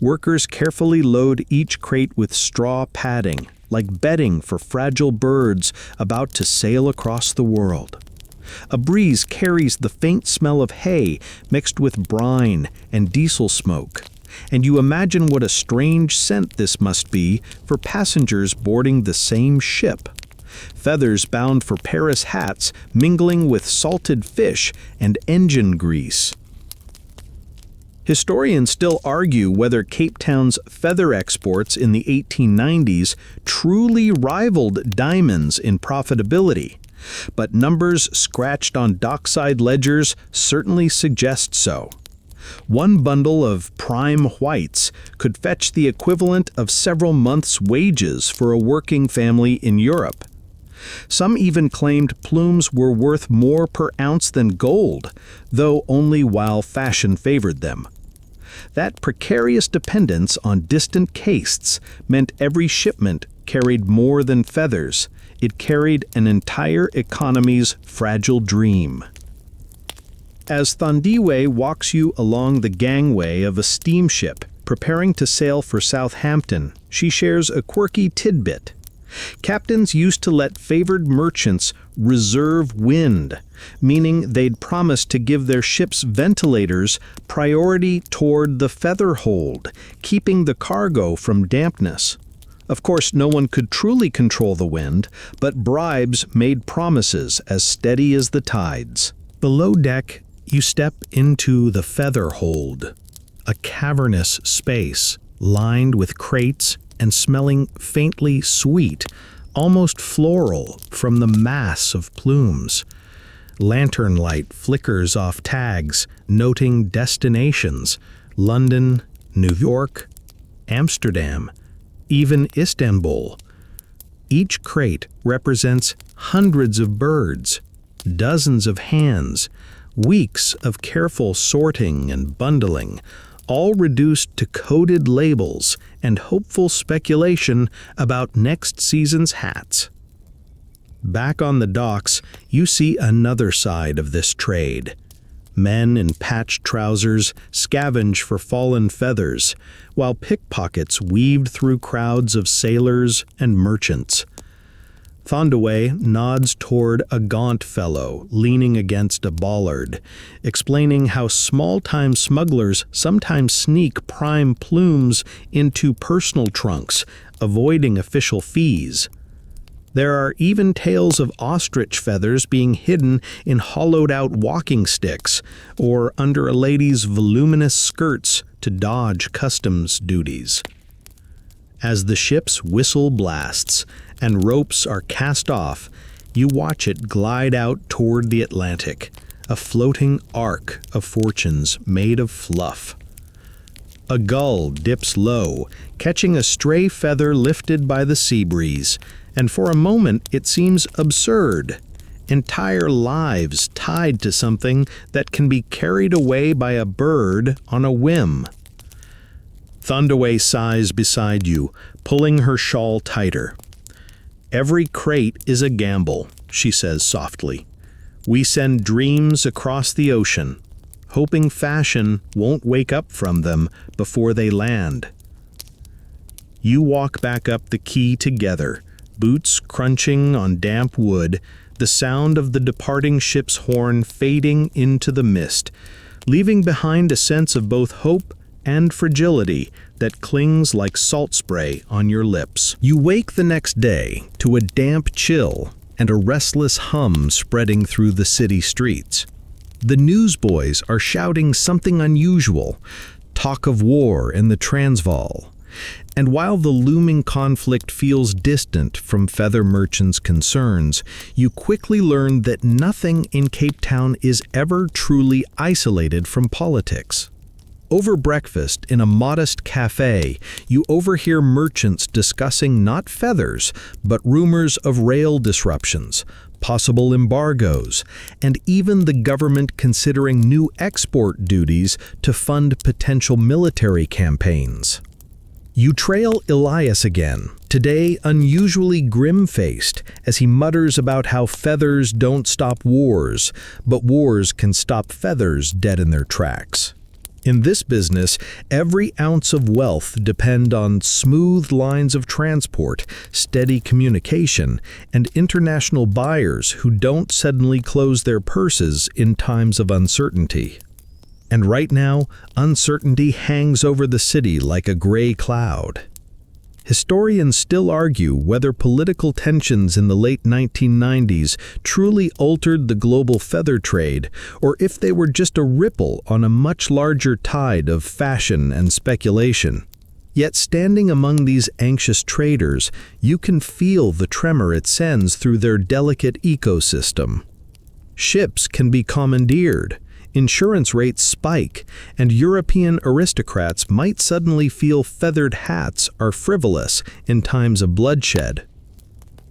Workers carefully load each crate with straw padding, like bedding for fragile birds about to sail across the world. A breeze carries the faint smell of hay mixed with brine and diesel smoke, and you imagine what a strange scent this must be for passengers boarding the same ship. Feathers bound for Paris hats mingling with salted fish and engine grease. Historians still argue whether Cape Town's feather exports in the 1890s truly rivaled diamonds in profitability, but numbers scratched on dockside ledgers certainly suggest so. One bundle of prime whites could fetch the equivalent of several months' wages for a working family in Europe. Some even claimed plumes were worth more per ounce than gold, though only while fashion favored them. That precarious dependence on distant castes meant every shipment carried more than feathers. It carried an entire economy's fragile dream. As Thandiwe walks you along the gangway of a steamship preparing to sail for Southampton, she shares a quirky tidbit. Captains used to let favored merchants reserve wind, meaning they'd promise to give their ship's ventilators priority toward the feather hold, keeping the cargo from dampness. Of course, no one could truly control the wind, but bribes made promises as steady as the tides. Below deck, you step into the feather hold, a cavernous space lined with crates and smelling faintly sweet, almost floral, from the mass of plumes. Lantern light flickers off tags noting destinations: London, New York, Amsterdam, even Istanbul. Each crate represents hundreds of birds, dozens of hands, weeks of careful sorting and bundling, all reduced to coded labels and hopeful speculation about next season's hats. Back on the docks, you see another side of this trade. Men in patched trousers scavenge for fallen feathers, while pickpockets weaved through crowds of sailors and merchants. Thandiwe nods toward a gaunt fellow leaning against a bollard, explaining how small-time smugglers sometimes sneak prime plumes into personal trunks, avoiding official fees. There are even tales of ostrich feathers being hidden in hollowed-out walking sticks or under a lady's voluminous skirts to dodge customs duties. As the ship's whistle blasts and ropes are cast off, you watch it glide out toward the Atlantic, a floating arc of fortunes made of fluff. A gull dips low, catching a stray feather lifted by the sea breeze, and for a moment it seems absurd. Entire lives tied to something that can be carried away by a bird on a whim. Thundaway sighs beside you, pulling her shawl tighter. "Every crate is a gamble," she says softly. "We send dreams across the ocean, hoping fashion won't wake up from them before they land." You walk back up the quay together, boots crunching on damp wood, the sound of the departing ship's horn fading into the mist, leaving behind a sense of both hope and fragility that clings like salt spray on your lips. You wake the next day to a damp chill and a restless hum spreading through the city streets. The newsboys are shouting something unusual, talk of war in the Transvaal. And while the looming conflict feels distant from feather merchants' concerns, you quickly learn that nothing in Cape Town is ever truly isolated from politics. Over breakfast in a modest cafe, you overhear merchants discussing not feathers, but rumors of rail disruptions, possible embargoes, and even the government considering new export duties to fund potential military campaigns. You trail Elias again, today unusually grim-faced, as he mutters about how feathers don't stop wars, but wars can stop feathers dead in their tracks. In this business, every ounce of wealth depends on smooth lines of transport, steady communication, and international buyers who don't suddenly close their purses in times of uncertainty. And right now, uncertainty hangs over the city like a gray cloud. Historians still argue whether political tensions in the late 1990s truly altered the global feather trade, or if they were just a ripple on a much larger tide of fashion and speculation. Yet standing among these anxious traders, you can feel the tremor it sends through their delicate ecosystem. Ships can be commandeered, insurance rates spike, and European aristocrats might suddenly feel feathered hats are frivolous in times of bloodshed.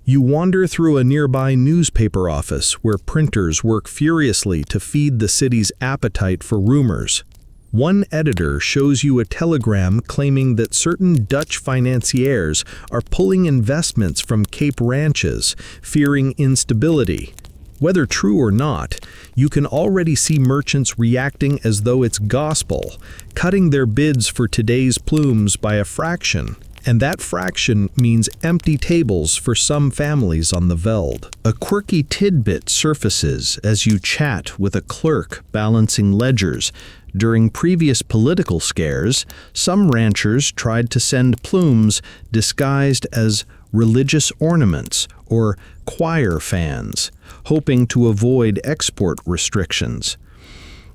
You wander through a nearby newspaper office where printers work furiously to feed the city's appetite for rumors. One editor shows you a telegram claiming that certain Dutch financiers are pulling investments from Cape ranches, fearing instability. Whether true or not, you can already see merchants reacting as though it's gospel, cutting their bids for today's plumes by a fraction. And that fraction means empty tables for some families on the veld. A quirky tidbit surfaces as you chat with a clerk balancing ledgers. During previous political scares, some ranchers tried to send plumes disguised as religious ornaments or choir fans, hoping to avoid export restrictions.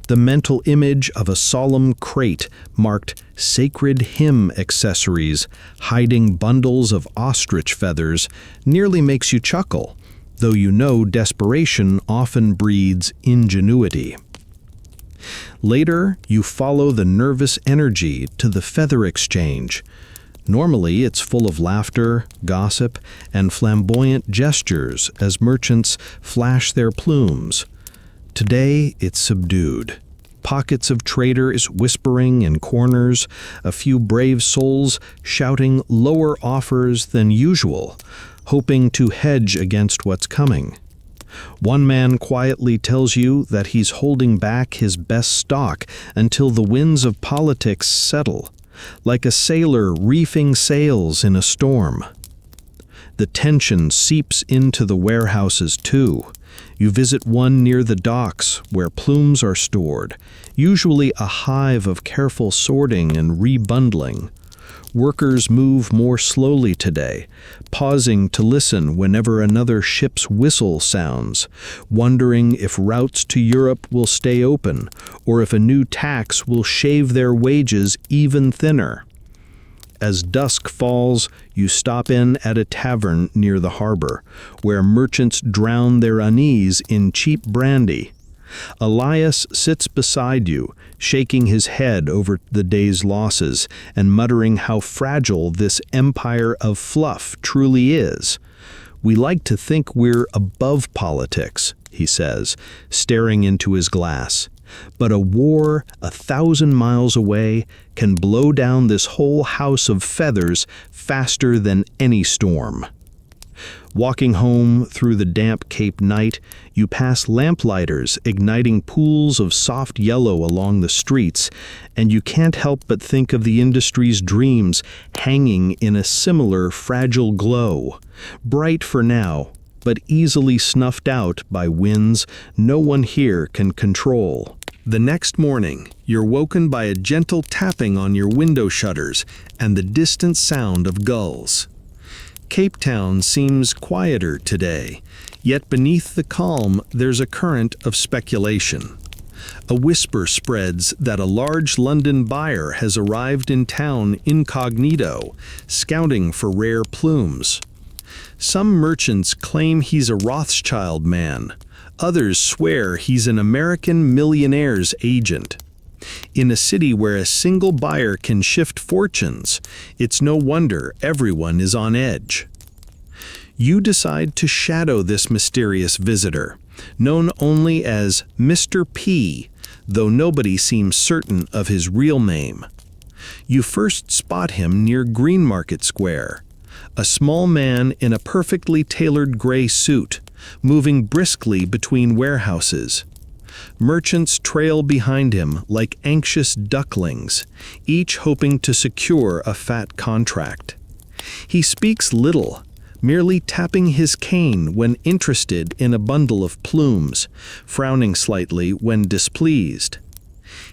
The mental image of a solemn crate marked sacred hymn accessories hiding bundles of ostrich feathers nearly makes you chuckle, though you know desperation often breeds ingenuity. Later, you follow the nervous energy to the feather exchange. Normally, it's full of laughter, gossip, and flamboyant gestures as merchants flash their plumes. Today, it's subdued. Pockets of traders whispering in corners, a few brave souls shouting lower offers than usual, hoping to hedge against what's coming. One man quietly tells you that he's holding back his best stock until the winds of politics settle, like a sailor reefing sails in a storm. The tension seeps into the warehouses too. You visit one near the docks where plumes are stored, usually a hive of careful sorting and rebundling. Workers move more slowly today, pausing to listen whenever another ship's whistle sounds, wondering if routes to Europe will stay open or if a new tax will shave their wages even thinner. As dusk falls, you stop in at a tavern near the harbor, where merchants drown their unease in cheap brandy. Elias sits beside you, shaking his head over the day's losses and muttering how fragile this empire of fluff truly is. "We like to think we're above politics," he says, staring into his glass. "But a war 1,000 miles away can blow down this whole house of feathers faster than any storm." Walking home through the damp Cape night, you pass lamplighters igniting pools of soft yellow along the streets, and you can't help but think of the industry's dreams hanging in a similar fragile glow, bright for now, but easily snuffed out by winds no one here can control. The next morning, you're woken by a gentle tapping on your window shutters and the distant sound of gulls. Cape Town seems quieter today, yet beneath the calm there's a current of speculation. A whisper spreads that a large London buyer has arrived in town incognito, scouting for rare plumes. Some merchants claim he's a Rothschild man. Others swear he's an American millionaire's agent. In a city where a single buyer can shift fortunes, it's no wonder everyone is on edge. You decide to shadow this mysterious visitor, known only as Mr. P, though nobody seems certain of his real name. You first spot him near Greenmarket Square, a small man in a perfectly tailored gray suit, moving briskly between warehouses. Merchants trail behind him like anxious ducklings, each hoping to secure a fat contract. He speaks little, merely tapping his cane when interested in a bundle of plumes, frowning slightly when displeased.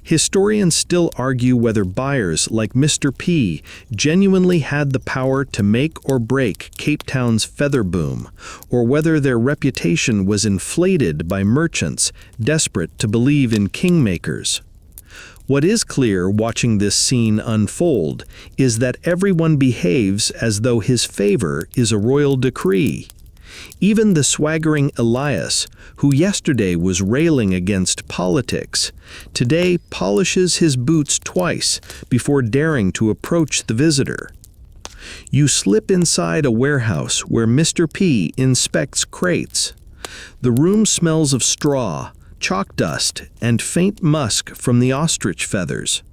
Historians still argue whether buyers like Mr. P genuinely had the power to make or break Cape Town's feather boom, or whether their reputation was inflated by merchants desperate to believe in kingmakers. What is clear watching this scene unfold is that everyone behaves as though his favor is a royal decree. Even the swaggering Elias, who yesterday was railing against politics, today polishes his boots twice before daring to approach the visitor. You slip inside a warehouse where Mr. P inspects crates. The room smells of straw, chalk dust, and faint musk from the ostrich feathers.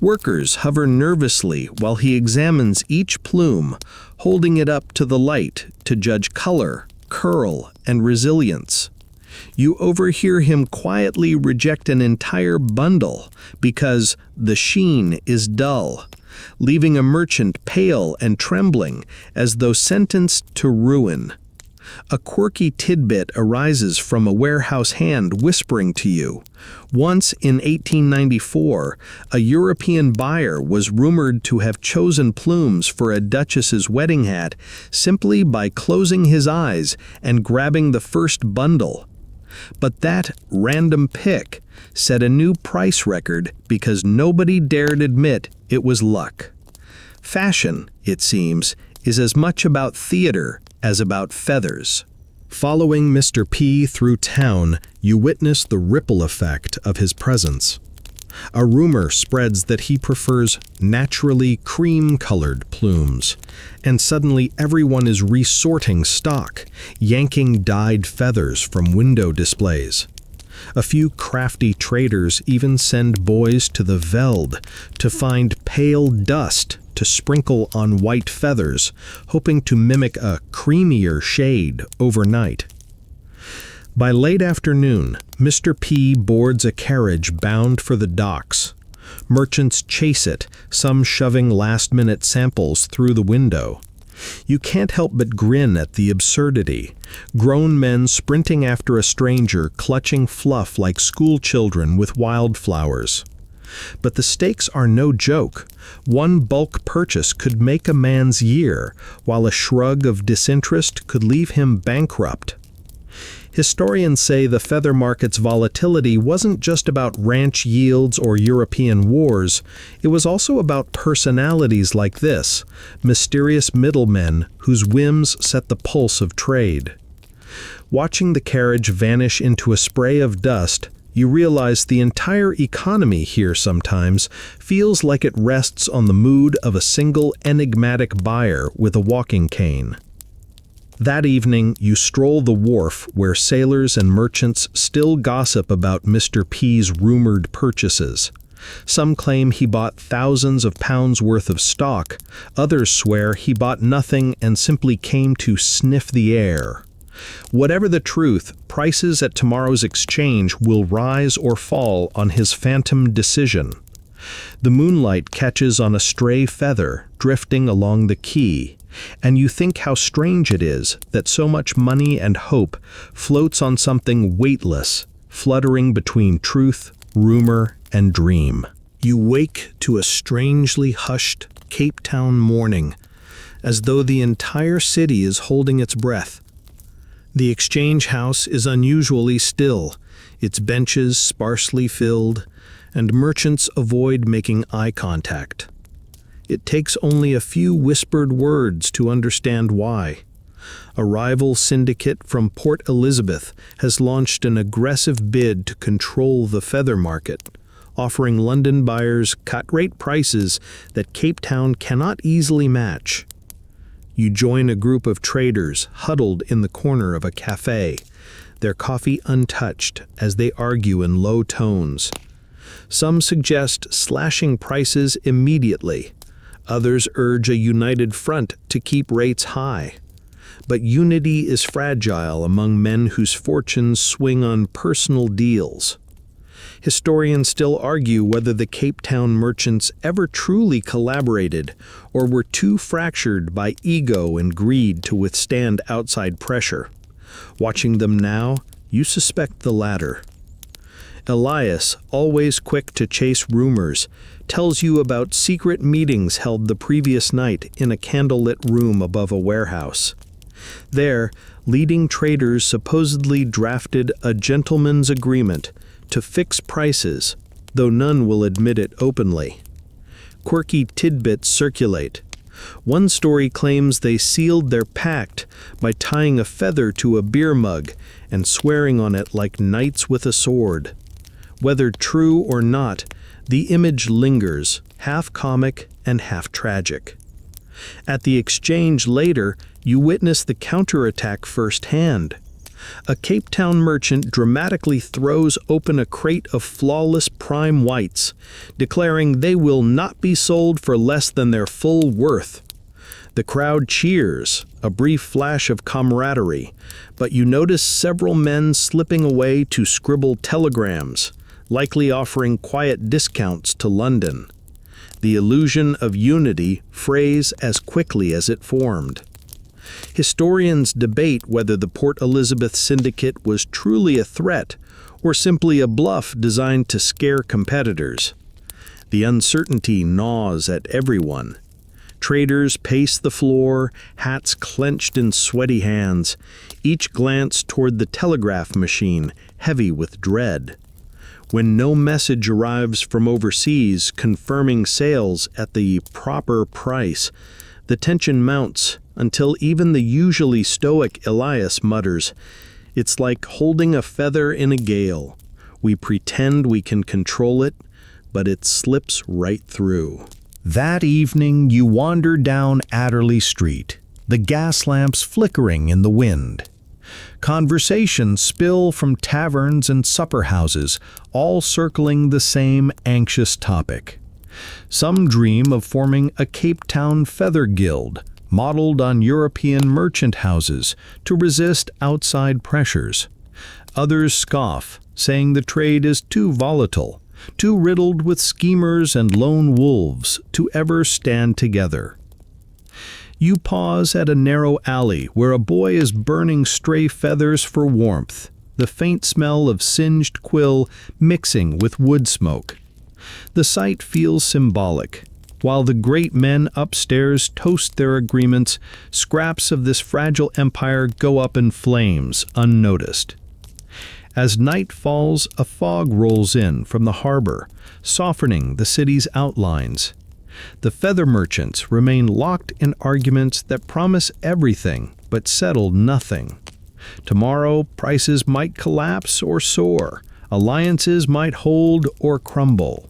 Workers hover nervously while he examines each plume, holding it up to the light to judge color, curl, and resilience. You overhear him quietly reject an entire bundle because the sheen is dull, leaving a merchant pale and trembling as though sentenced to ruin. A quirky tidbit arises from a warehouse hand whispering to you. Once in 1894, a European buyer was rumored to have chosen plumes for a duchess's wedding hat simply by closing his eyes and grabbing the first bundle. But that random pick set a new price record because nobody dared admit it was luck. Fashion, it seems, is as much about theater as about feathers. Following Mr. P through town, you witness the ripple effect of his presence. A rumor spreads that he prefers naturally cream-colored plumes, and suddenly everyone is resorting stock, yanking dyed feathers from window displays. A few crafty traders even send boys to the veld to find pale dust to sprinkle on white feathers, hoping to mimic a creamier shade overnight. By late afternoon, Mr. P boards a carriage bound for the docks. Merchants chase it, some shoving last-minute samples through the window. You can't help but grin at the absurdity. Grown men sprinting after a stranger clutching fluff like schoolchildren with wildflowers. But the stakes are no joke. One bulk purchase could make a man's year, while a shrug of disinterest could leave him bankrupt. Historians say the feather market's volatility wasn't just about ranch yields or European wars, it was also about personalities like this, mysterious middlemen whose whims set the pulse of trade. Watching the carriage vanish into a spray of dust, you realize the entire economy here sometimes feels like it rests on the mood of a single enigmatic buyer with a walking cane. That evening, you stroll the wharf where sailors and merchants still gossip about Mr. P's rumored purchases. Some claim he bought thousands of pounds worth of stock, others swear he bought nothing and simply came to sniff the air. Whatever the truth, prices at tomorrow's exchange will rise or fall on his phantom decision. The moonlight catches on a stray feather drifting along the quay, and you think how strange it is that so much money and hope floats on something weightless, fluttering between truth, rumor, and dream. You wake to a strangely hushed Cape Town morning, as though the entire city is holding its breath. The exchange house is unusually still, its benches sparsely filled, and merchants avoid making eye contact. It takes only a few whispered words to understand why. A rival syndicate from Port Elizabeth has launched an aggressive bid to control the feather market, offering London buyers cut-rate prices that Cape Town cannot easily match. You join a group of traders huddled in the corner of a cafe, their coffee untouched as they argue in low tones. Some suggest slashing prices immediately. Others urge a united front to keep rates high. But unity is fragile among men whose fortunes swing on personal deals. Historians still argue whether the Cape Town merchants ever truly collaborated or were too fractured by ego and greed to withstand outside pressure. Watching them now, you suspect the latter. Elias, always quick to chase rumors, tells you about secret meetings held the previous night in a candlelit room above a warehouse. There, leading traders supposedly drafted a gentleman's agreement to fix prices, though none will admit it openly. Quirky tidbits circulate. One story claims they sealed their pact by tying a feather to a beer mug and swearing on it like knights with a sword. Whether true or not, the image lingers, half comic and half tragic. At the exchange later, you witness the counterattack firsthand. A Cape Town merchant dramatically throws open a crate of flawless prime whites, declaring they will not be sold for less than their full worth. The crowd cheers, a brief flash of camaraderie, but you notice several men slipping away to scribble telegrams, likely offering quiet discounts to London. The illusion of unity frays as quickly as it formed. Historians debate whether the Port Elizabeth syndicate was truly a threat or simply a bluff designed to scare competitors. The uncertainty gnaws at everyone. Traders pace the floor, hats clenched in sweaty hands, each glance toward the telegraph machine, heavy with dread. When no message arrives from overseas confirming sales at the proper price, the tension mounts until even the usually stoic Elias mutters, "It's like holding a feather in a gale. We pretend we can control it, but it slips right through." That evening you wander down Adderley Street, the gas lamps flickering in the wind. Conversations spill from taverns and supper houses, all circling the same anxious topic. Some dream of forming a Cape Town feather guild, modeled on European merchant houses, to resist outside pressures. Others scoff, saying the trade is too volatile, too riddled with schemers and lone wolves to ever stand together. You pause at a narrow alley where a boy is burning stray feathers for warmth, the faint smell of singed quill mixing with wood smoke. The sight feels symbolic. While the great men upstairs toast their agreements, scraps of this fragile empire go up in flames, unnoticed. As night falls, a fog rolls in from the harbor, softening the city's outlines. The feather merchants remain locked in arguments that promise everything but settle nothing. Tomorrow, prices might collapse or soar, alliances might hold or crumble.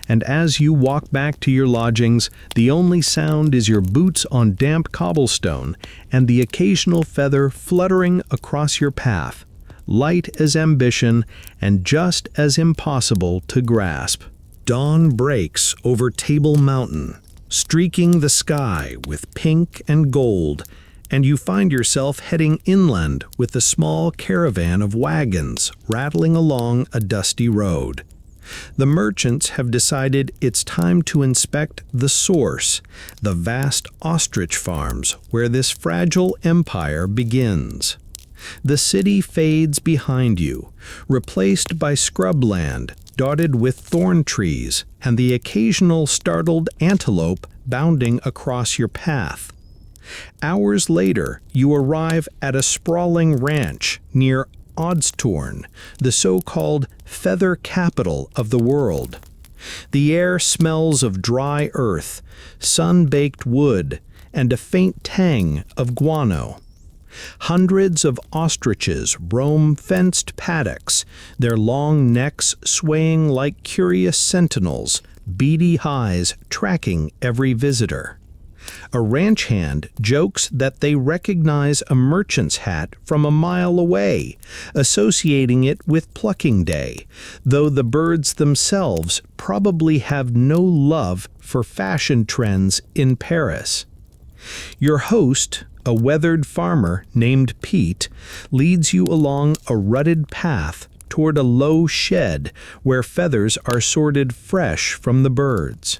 And as you walk back to your lodgings, the only sound is your boots on damp cobblestone and the occasional feather fluttering across your path, light as ambition and just as impossible to grasp. Dawn breaks over Table Mountain, streaking the sky with pink and gold, and you find yourself heading inland with a small caravan of wagons rattling along a dusty road. The merchants have decided it's time to inspect the source, the vast ostrich farms where this fragile empire begins. The city fades behind you, replaced by scrubland dotted with thorn trees and the occasional startled antelope bounding across your path. Hours later, you arrive at a sprawling ranch near Ostrich, the so-called feather capital of the world. The air smells of dry earth, sun-baked wood, and a faint tang of guano. Hundreds of ostriches roam fenced paddocks, their long necks swaying like curious sentinels, beady eyes tracking every visitor. A ranch hand jokes that they recognize a merchant's hat from a mile away, associating it with plucking day, though the birds themselves probably have no love for fashion trends in Paris. Your host, a weathered farmer named Pete, leads you along a rutted path toward a low shed where feathers are sorted fresh from the birds.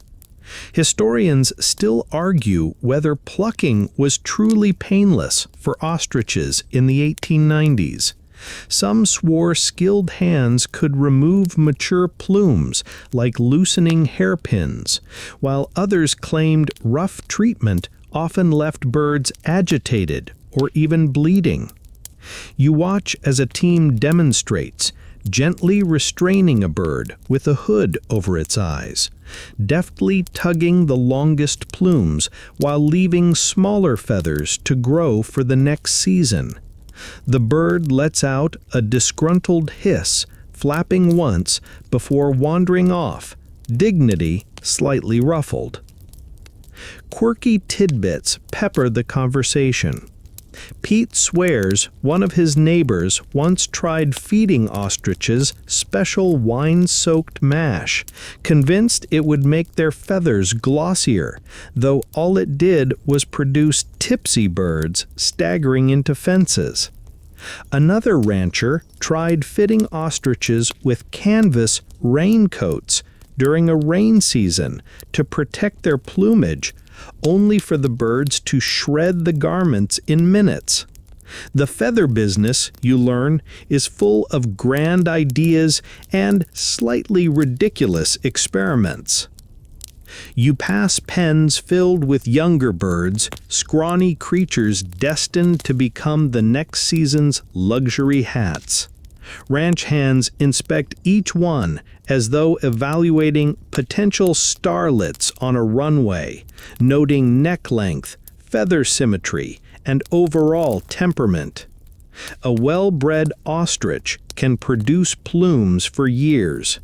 Historians still argue whether plucking was truly painless for ostriches in the 1890s. Some swore skilled hands could remove mature plumes like loosening hairpins, while others claimed rough treatment often left birds agitated or even bleeding. You watch as a team demonstrates, gently restraining a bird with a hood over its eyes, deftly tugging the longest plumes while leaving smaller feathers to grow for the next season. The bird lets out a disgruntled hiss, flapping once before wandering off, dignity slightly ruffled. Quirky tidbits pepper the conversation. Pete swears one of his neighbors once tried feeding ostriches special wine-soaked mash, convinced it would make their feathers glossier, though all it did was produce tipsy birds staggering into fences. Another rancher tried fitting ostriches with canvas raincoats during a rain season to protect their plumage, only for the birds to shred the garments in minutes. The feather business, you learn, is full of grand ideas and slightly ridiculous experiments. You pass pens filled with younger birds, scrawny creatures destined to become the next season's luxury hats. Ranch hands inspect each one as though evaluating potential starlets on a runway, noting neck length, feather symmetry, and overall temperament. A well-bred ostrich can produce plumes for years,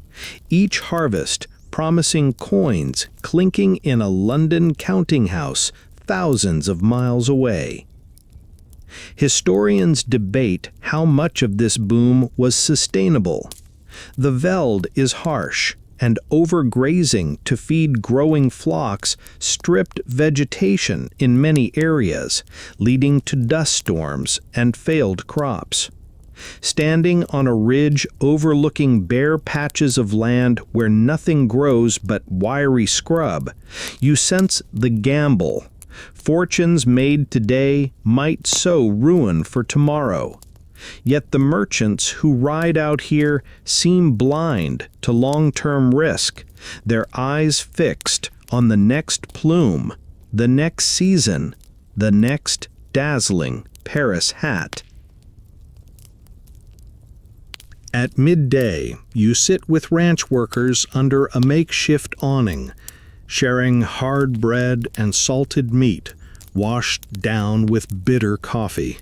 each harvest promising coins clinking in a London counting house thousands of miles away. Historians debate how much of this boom was sustainable. The veld is harsh, and overgrazing to feed growing flocks stripped vegetation in many areas, leading to dust storms and failed crops. Standing on a ridge overlooking bare patches of land where nothing grows but wiry scrub, you sense the gamble. Fortunes made today might sow ruin for tomorrow. Yet the merchants who ride out here seem blind to long-term risk, their eyes fixed on the next plume, the next season, the next dazzling Paris hat. At midday, you sit with ranch workers under a makeshift awning, sharing hard bread and salted meat, washed down with bitter coffee.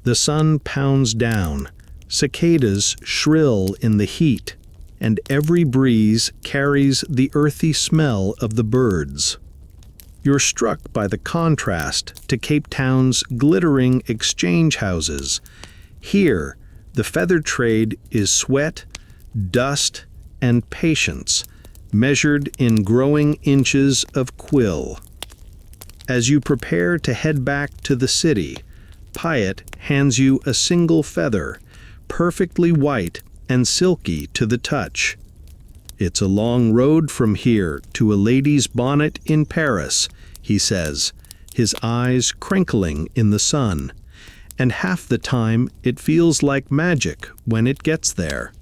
The sun pounds down, cicadas shrill in the heat, and every breeze carries the earthy smell of the birds. You're struck by the contrast to Cape Town's glittering exchange houses. Here, the feather trade is sweat, dust, and patience, measured in growing inches of quill. As you prepare to head back to the city, Pyatt hands you a single feather, perfectly white and silky to the touch. "It's a long road from here to a lady's bonnet in Paris," he says, his eyes crinkling in the sun, "and half the time it feels like magic when it gets there."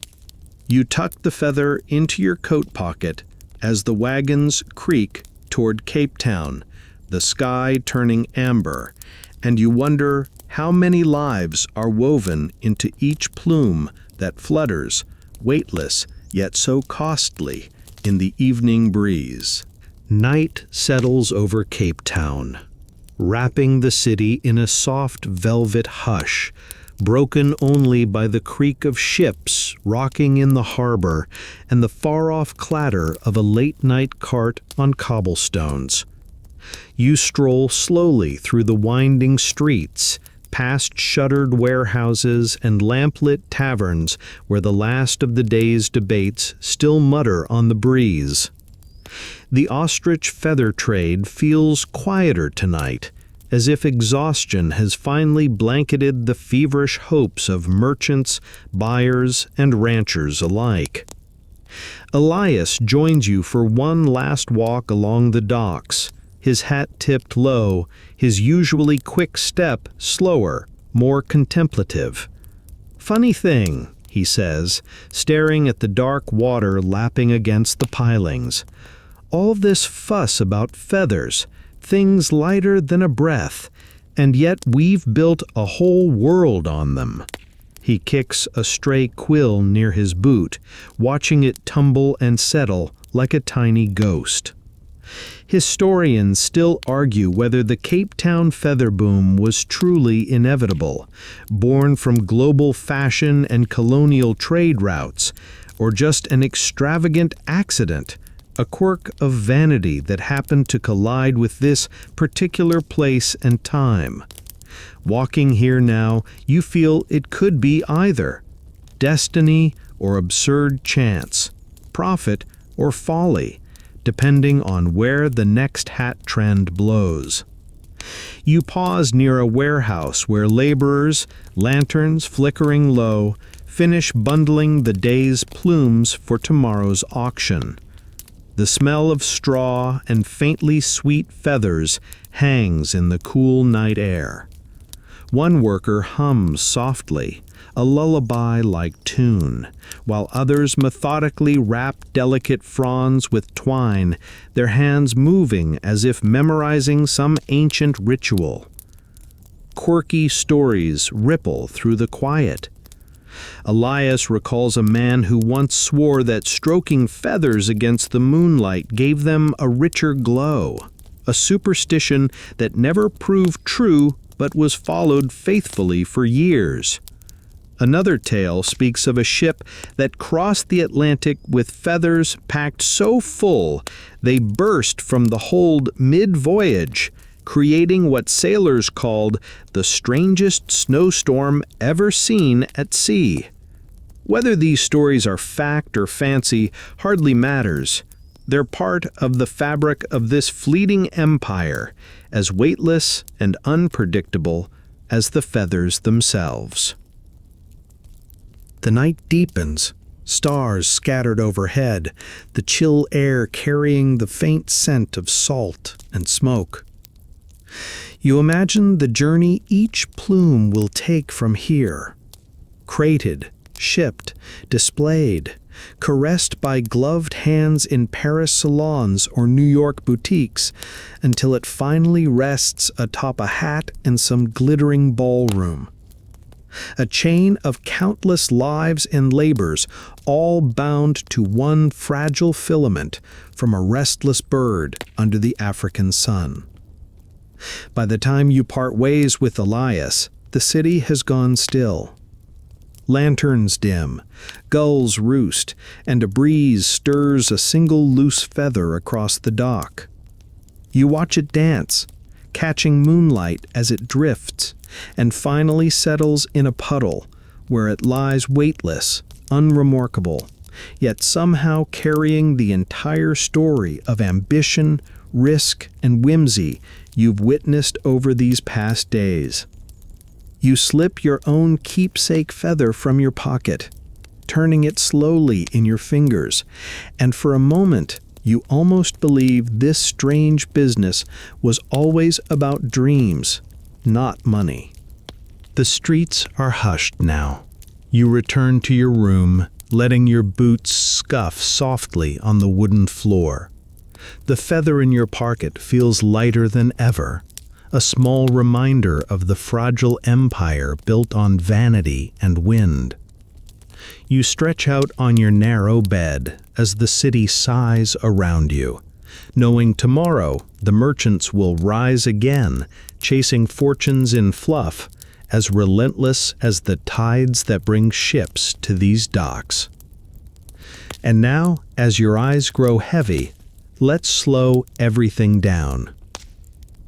You tuck the feather into your coat pocket as the wagons creak toward Cape Town, the sky turning amber, and you wonder how many lives are woven into each plume that flutters, weightless yet so costly, in the evening breeze. Night settles over Cape Town, wrapping the city in a soft velvet hush, broken only by the creak of ships rocking in the harbor and the far-off clatter of a late-night cart on cobblestones. You stroll slowly through the winding streets, past shuttered warehouses and lamplit taverns where the last of the day's debates still mutter on the breeze. The ostrich feather trade feels quieter tonight, as if exhaustion has finally blanketed the feverish hopes of merchants, buyers, and ranchers alike. Elias joins you for one last walk along the docks, his hat tipped low, his usually quick step slower, more contemplative. "Funny thing," he says, staring at the dark water lapping against the pilings. "All this fuss about feathers, things lighter than a breath, and yet we've built a whole world on them." He kicks a stray quill near his boot, watching it tumble and settle like a tiny ghost. Historians still argue whether the Cape Town feather boom was truly inevitable, born from global fashion and colonial trade routes, or just an extravagant accident, a quirk of vanity that happened to collide with this particular place and time. Walking here now, you feel it could be either destiny or absurd chance, profit or folly, depending on where the next hat trend blows. You pause near a warehouse where laborers, lanterns flickering low, finish bundling the day's plumes for tomorrow's auction. The smell of straw and faintly sweet feathers hangs in the cool night air. One worker hums softly, a lullaby-like tune, while others methodically wrap delicate fronds with twine, their hands moving as if memorizing some ancient ritual. Quirky stories ripple through the quiet. Elias recalls a man who once swore that stroking feathers against the moonlight gave them a richer glow, a superstition that never proved true but was followed faithfully for years. Another tale speaks of a ship that crossed the Atlantic with feathers packed so full they burst from the hold mid-voyage, creating what sailors called the strangest snowstorm ever seen at sea. Whether these stories are fact or fancy hardly matters. They're part of the fabric of this fleeting empire, as weightless and unpredictable as the feathers themselves. The night deepens, stars scattered overhead, the chill air carrying the faint scent of salt and smoke. You imagine the journey each plume will take from here, crated, shipped, displayed, caressed by gloved hands in Paris salons or New York boutiques, until it finally rests atop a hat in some glittering ballroom. A chain of countless lives and labors, all bound to one fragile filament from a restless bird under the African sun. By the time you part ways with Elias, the city has gone still. Lanterns dim, gulls roost, and a breeze stirs a single loose feather across the dock. You watch it dance, catching moonlight as it drifts, and finally settles in a puddle where it lies weightless, unremarkable, yet somehow carrying the entire story of ambition, risk, and whimsy you've witnessed over these past days. You slip your own keepsake feather from your pocket, turning it slowly in your fingers, and for a moment you almost believe this strange business was always about dreams, not money. The streets are hushed now. You return to your room, letting your boots scuff softly on the wooden floor. The feather in your pocket feels lighter than ever, a small reminder of the fragile empire built on vanity and wind. You stretch out on your narrow bed as the city sighs around you, knowing tomorrow the merchants will rise again, chasing fortunes in fluff, as relentless as the tides that bring ships to these docks. And now, as your eyes grow heavy, let's slow everything down.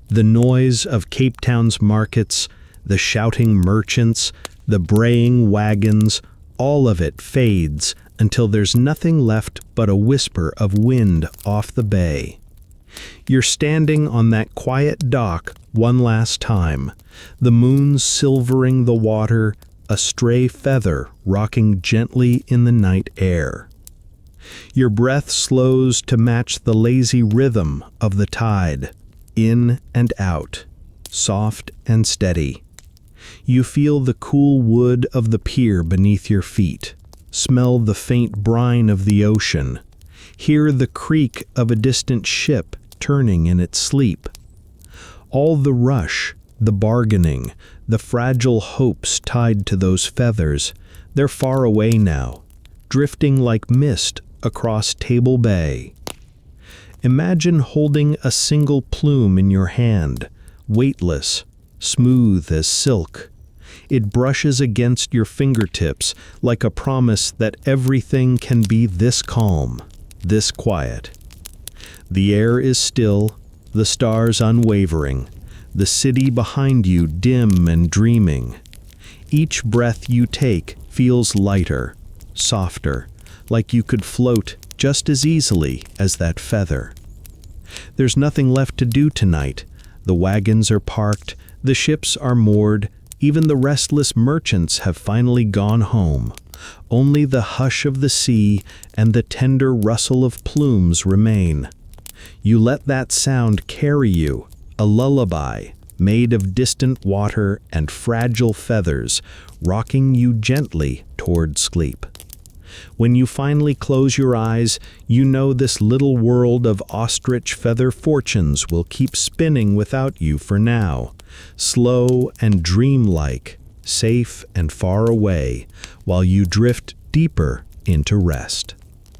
The noise of Cape Town's markets, the shouting merchants, the braying wagons, all of it fades until there's nothing left but a whisper of wind off the bay. You're standing on that quiet dock one last time, the moon silvering the water, a stray feather rocking gently in the night air. Your breath slows to match the lazy rhythm of the tide, in and out, soft and steady. You feel the cool wood of the pier beneath your feet, smell the faint brine of the ocean, hear the creak of a distant ship turning in its sleep. All the rush, the bargaining, the fragile hopes tied to those feathers, they're far away now, drifting like mist across Table Bay. Imagine holding a single plume in your hand, weightless, smooth as silk. It brushes against your fingertips like a promise that everything can be this calm, this quiet. The air is still, the stars unwavering, the city behind you dim and dreaming. Each breath you take feels lighter, softer, like you could float just as easily as that feather. There's nothing left to do tonight. The wagons are parked, the ships are moored, even the restless merchants have finally gone home. Only the hush of the sea and the tender rustle of plumes remain. You let that sound carry you, a lullaby made of distant water and fragile feathers, rocking you gently toward sleep. When you finally close your eyes, you know this little world of ostrich feather fortunes will keep spinning without you for now, slow and dreamlike, safe and far away, while you drift deeper into rest.